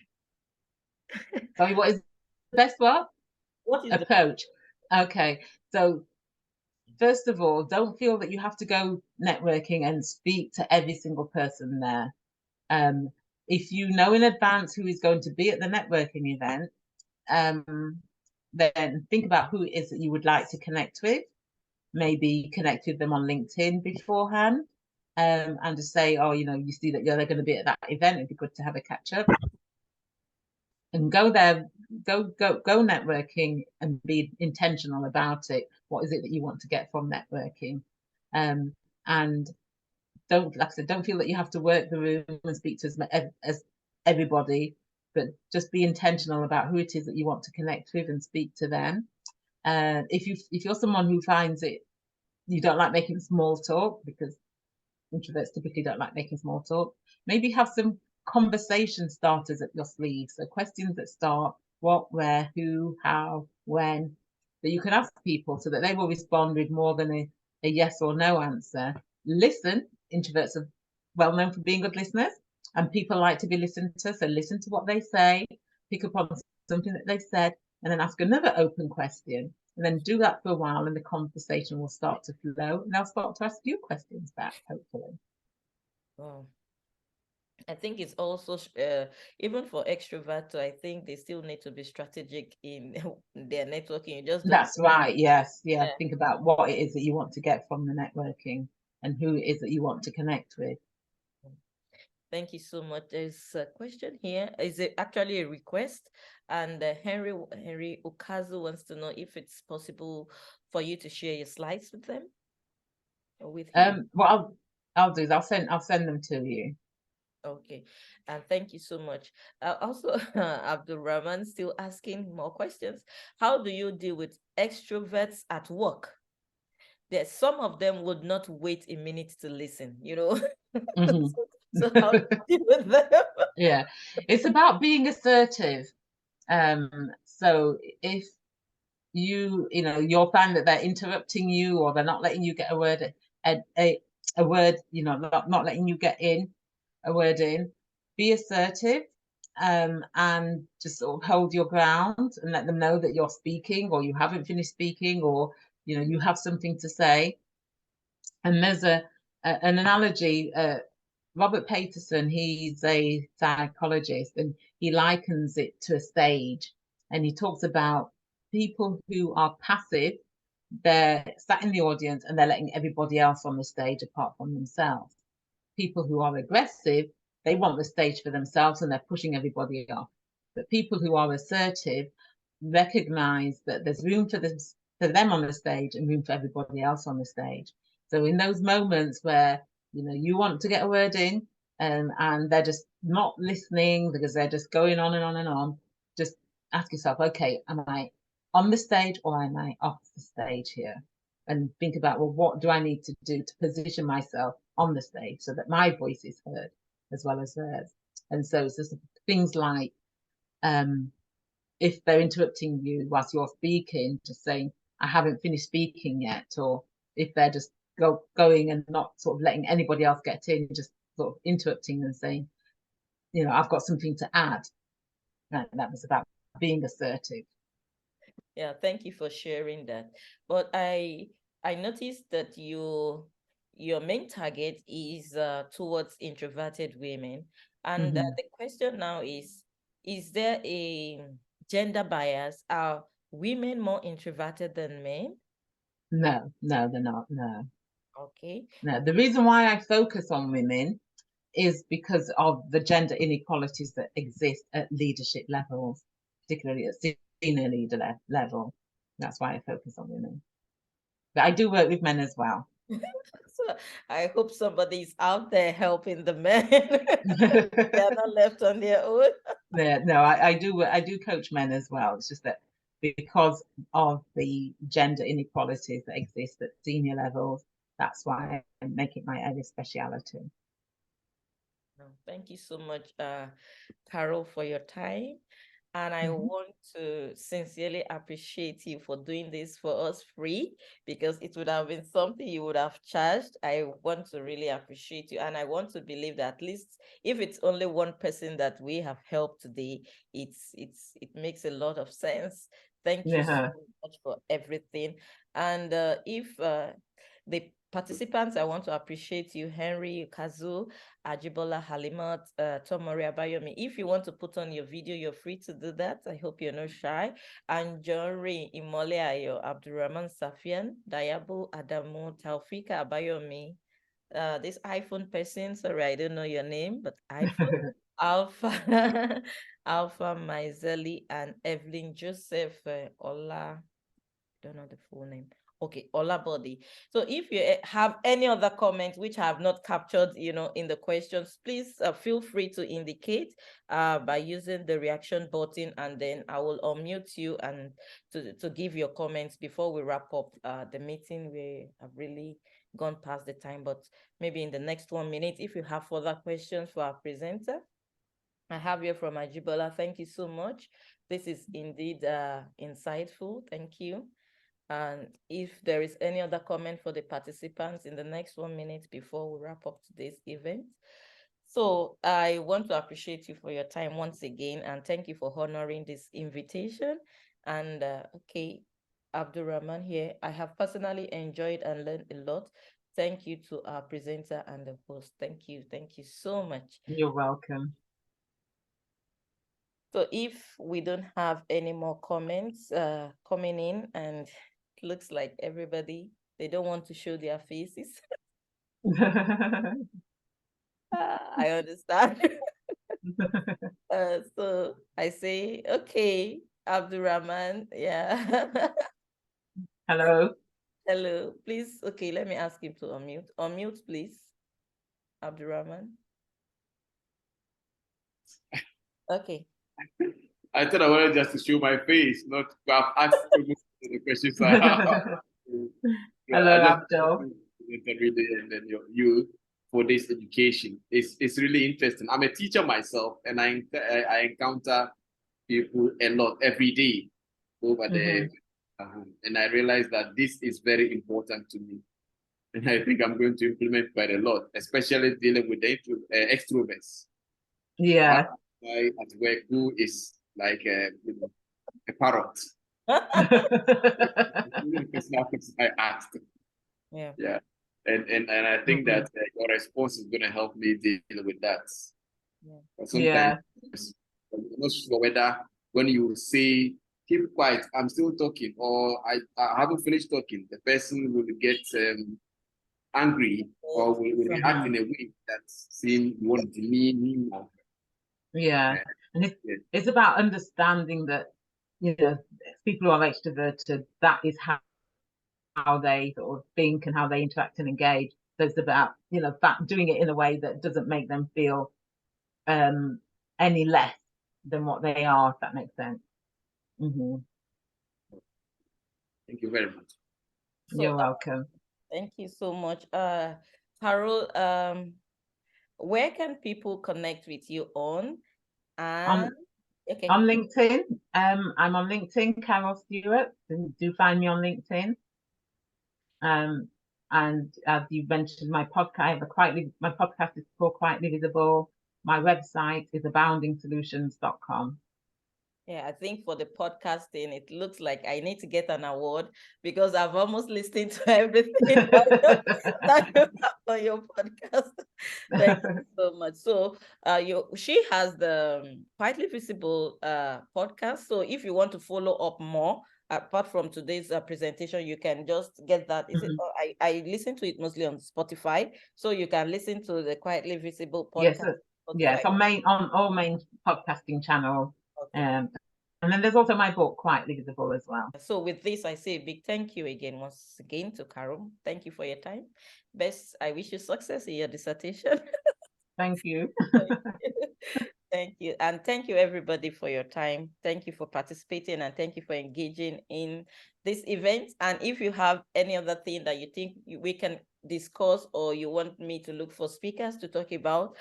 Sorry, what is the best what? What is the Approach. Okay. So first of all, don't feel that you have to go networking and speak to every single person there. If you know in advance who is going to be at the networking event, then think about who it is that you would like to connect with. Maybe connect with them on LinkedIn beforehand, and just say, oh, you see that they're going to be at that event. It'd be good to have a catch up. And go there, go networking and be intentional about it. What is it that you want to get from networking? And don't, like I said, don't feel that you have to work the room and speak to as everybody, but just be intentional about who it is that you want to connect with and speak to them. If you're someone who finds it, you don't like making small talk, because introverts typically don't like making small talk, maybe have some conversation starters up your sleeve. So questions that start what, where, who, how, when, that you can ask people so that they will respond with more than a yes or no answer. Listen. Introverts are well known for being good listeners, and people like to be listened to. So listen to what they say, pick up on something that they've said, and then ask another open question. And then do that for a while, and the conversation will start to flow, and they'll start to ask you questions back, hopefully. Oh, I think it's also even for extroverts, I think they still need to be strategic in their networking. You just don't. That's right. Yes. Yeah. Think about what it is that you want to get from the networking and who it is that you want to connect with. Thank you so much. There's a question here. Is it actually a request? And Henry Okazu wants to know if it's possible for you to share your slides with them or with him. What I'll do is I'll send them to you. Okay, and thank you so much. Also, Abdul Rahman still asking more questions. How do you deal with extroverts at work? There's some of them would not wait a minute to listen, So how do you deal with them? Yeah, it's about being assertive. So if you'll find that they're interrupting you, or they're not letting you get a word, a word, not letting you get in a word in, be assertive, and just sort of hold your ground and let them know that you're speaking, or you haven't finished speaking, or you have something to say. And there's an analogy. Robert Paterson, he's a psychologist, and he likens it to a stage. And he talks about people who are passive, they're sat in the audience and they're letting everybody else on the stage apart from themselves. People who are aggressive, they want the stage for themselves and they're pushing everybody off. But people who are assertive recognize that there's room for them on the stage and room for everybody else on the stage. So in those moments where you want to get a word in, and they're just not listening because they're just going on and on and on, just ask yourself, okay, am I on the stage or am I off the stage here? And think about, well, what do I need to do to position myself on the stage so that my voice is heard as well as theirs? And so it's just things like if they're interrupting you whilst you're speaking, just saying, I haven't finished speaking yet, or if they're just going and not sort of letting anybody else get in, just sort of interrupting and saying, you know, I've got something to add. That was about being assertive. Yeah, thank you for sharing that. But I noticed that your main target is towards introverted women. And the question now is there a gender bias? Are women more introverted than men? No, they're not. No. Okay. No. The reason why I focus on women is because of the gender inequalities that exist at leadership levels, particularly at senior leader level. That's why I focus on women. But I do work with men as well. So I hope somebody's out there helping the men. They're not left on their own. Yeah, no, I do coach men as well. It's just that because of the gender inequalities that exist at senior levels, that's why I make it my area of speciality. Thank you so much, Carol, for your time. And I want to sincerely appreciate you for doing this for us free, because it would have been something you would have charged. I want to really appreciate you. And I want to believe that at least if it's only one person that we have helped today, it makes a lot of sense. Thank you so much for everything. And if the participants, I want to appreciate you, Henry, Kazu, Ajibola, Halimat, Tomori, Abayomi. If you want to put on your video, you're free to do that. I hope you're not shy. And Jory, Imole Ayo, Abdurrahman Safian, Dayabu, Adamu, Taufika, Abayomi. This iPhone person, sorry, I don't know your name, but iPhone, Alpha, Alpha Maizeli, and Evelyn Joseph, Ola, don't know the full name. Okay, Olabody. So if you have any other comments which I have not captured, in the questions, please feel free to indicate by using the reaction button, and then I will unmute you and to give your comments before we wrap up the meeting. We have really gone past the time, but maybe in the next 1 minute, if you have further questions for our presenter. I have here from Ajibola. Thank you so much. This is indeed insightful. Thank you. And if there is any other comment for the participants in the next 1 minute before we wrap up today's event. So I want to appreciate you for your time once again, and thank you for honoring this invitation. And okay, Abdurrahman here. I have personally enjoyed and learned a lot. Thank you to our presenter and the host. Thank you. Thank you so much. You're welcome. So if we don't have any more comments coming in, and it looks like everybody, they don't want to show their faces. I understand. So I say, okay, Abdurrahman, yeah. Hello. Hello, please. Okay, let me ask him to unmute. Unmute, please, Abdurrahman. Okay. I thought I wanted just to show my face, not to have asked the questions I have. Hello, Abdul. And then you for this education. It's really interesting. I'm a teacher myself, and I encounter people a lot every day over there, and I realize that this is very important to me, and I think I'm going to implement quite a lot, especially dealing with the extroverts. Yeah. Guy at work who is like a parrot. I asked. Yeah. And I think that your response is going to help me deal with that. Yeah. Sometimes I'm not sure whether when you say keep quiet, I'm still talking, or I haven't finished talking, the person will get angry or will react in a way that's saying you want to demean me more. Yeah, and it's about understanding that, people who are extroverted, that is how they sort of think and how they interact and engage. So it's about, doing it in a way that doesn't make them feel any less than what they are, if that makes sense. Thank you very much. You're welcome. Thank you so much. Carol, where can people connect with you on? And Okay. On LinkedIn, I'm on LinkedIn, Carol Stewart. Do find me on LinkedIn. And as you mentioned, my podcast, my podcast is called Quietly Visible. My website is aboundingsolutions.com. Yeah, I think for the podcasting, it looks like I need to get an award because I've almost listened to everything that you have on your podcast. Thank you so much. So she has the Quietly Visible podcast. So if you want to follow up more, apart from today's presentation, you can just get that. Is it? I listen to it mostly on Spotify, so you can listen to the Quietly Visible podcast. Yes, on all main podcasting channels. Okay. And then there's also my book, Quietly Visible, as well. So with this, I say a big thank you once again to Carol. Thank you for your time. Best, I wish you success in your dissertation. Thank you. Thank you. And thank you, everybody, for your time. Thank you for participating and thank you for engaging in this event. And if you have any other thing that you think we can discuss or you want me to look for speakers to talk about,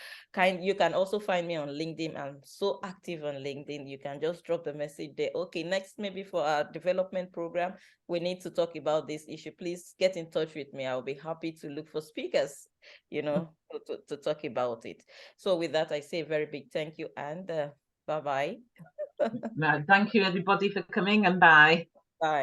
you can also find me on LinkedIn. I'm so active on LinkedIn. You can just drop the message there. Okay, next, maybe for our development program, we need to talk about this issue. Please get in touch with me. I'll be happy to look for speakers, to talk about it. So with that, I say a very big thank you and bye-bye. Thank you, everybody, for coming, and bye.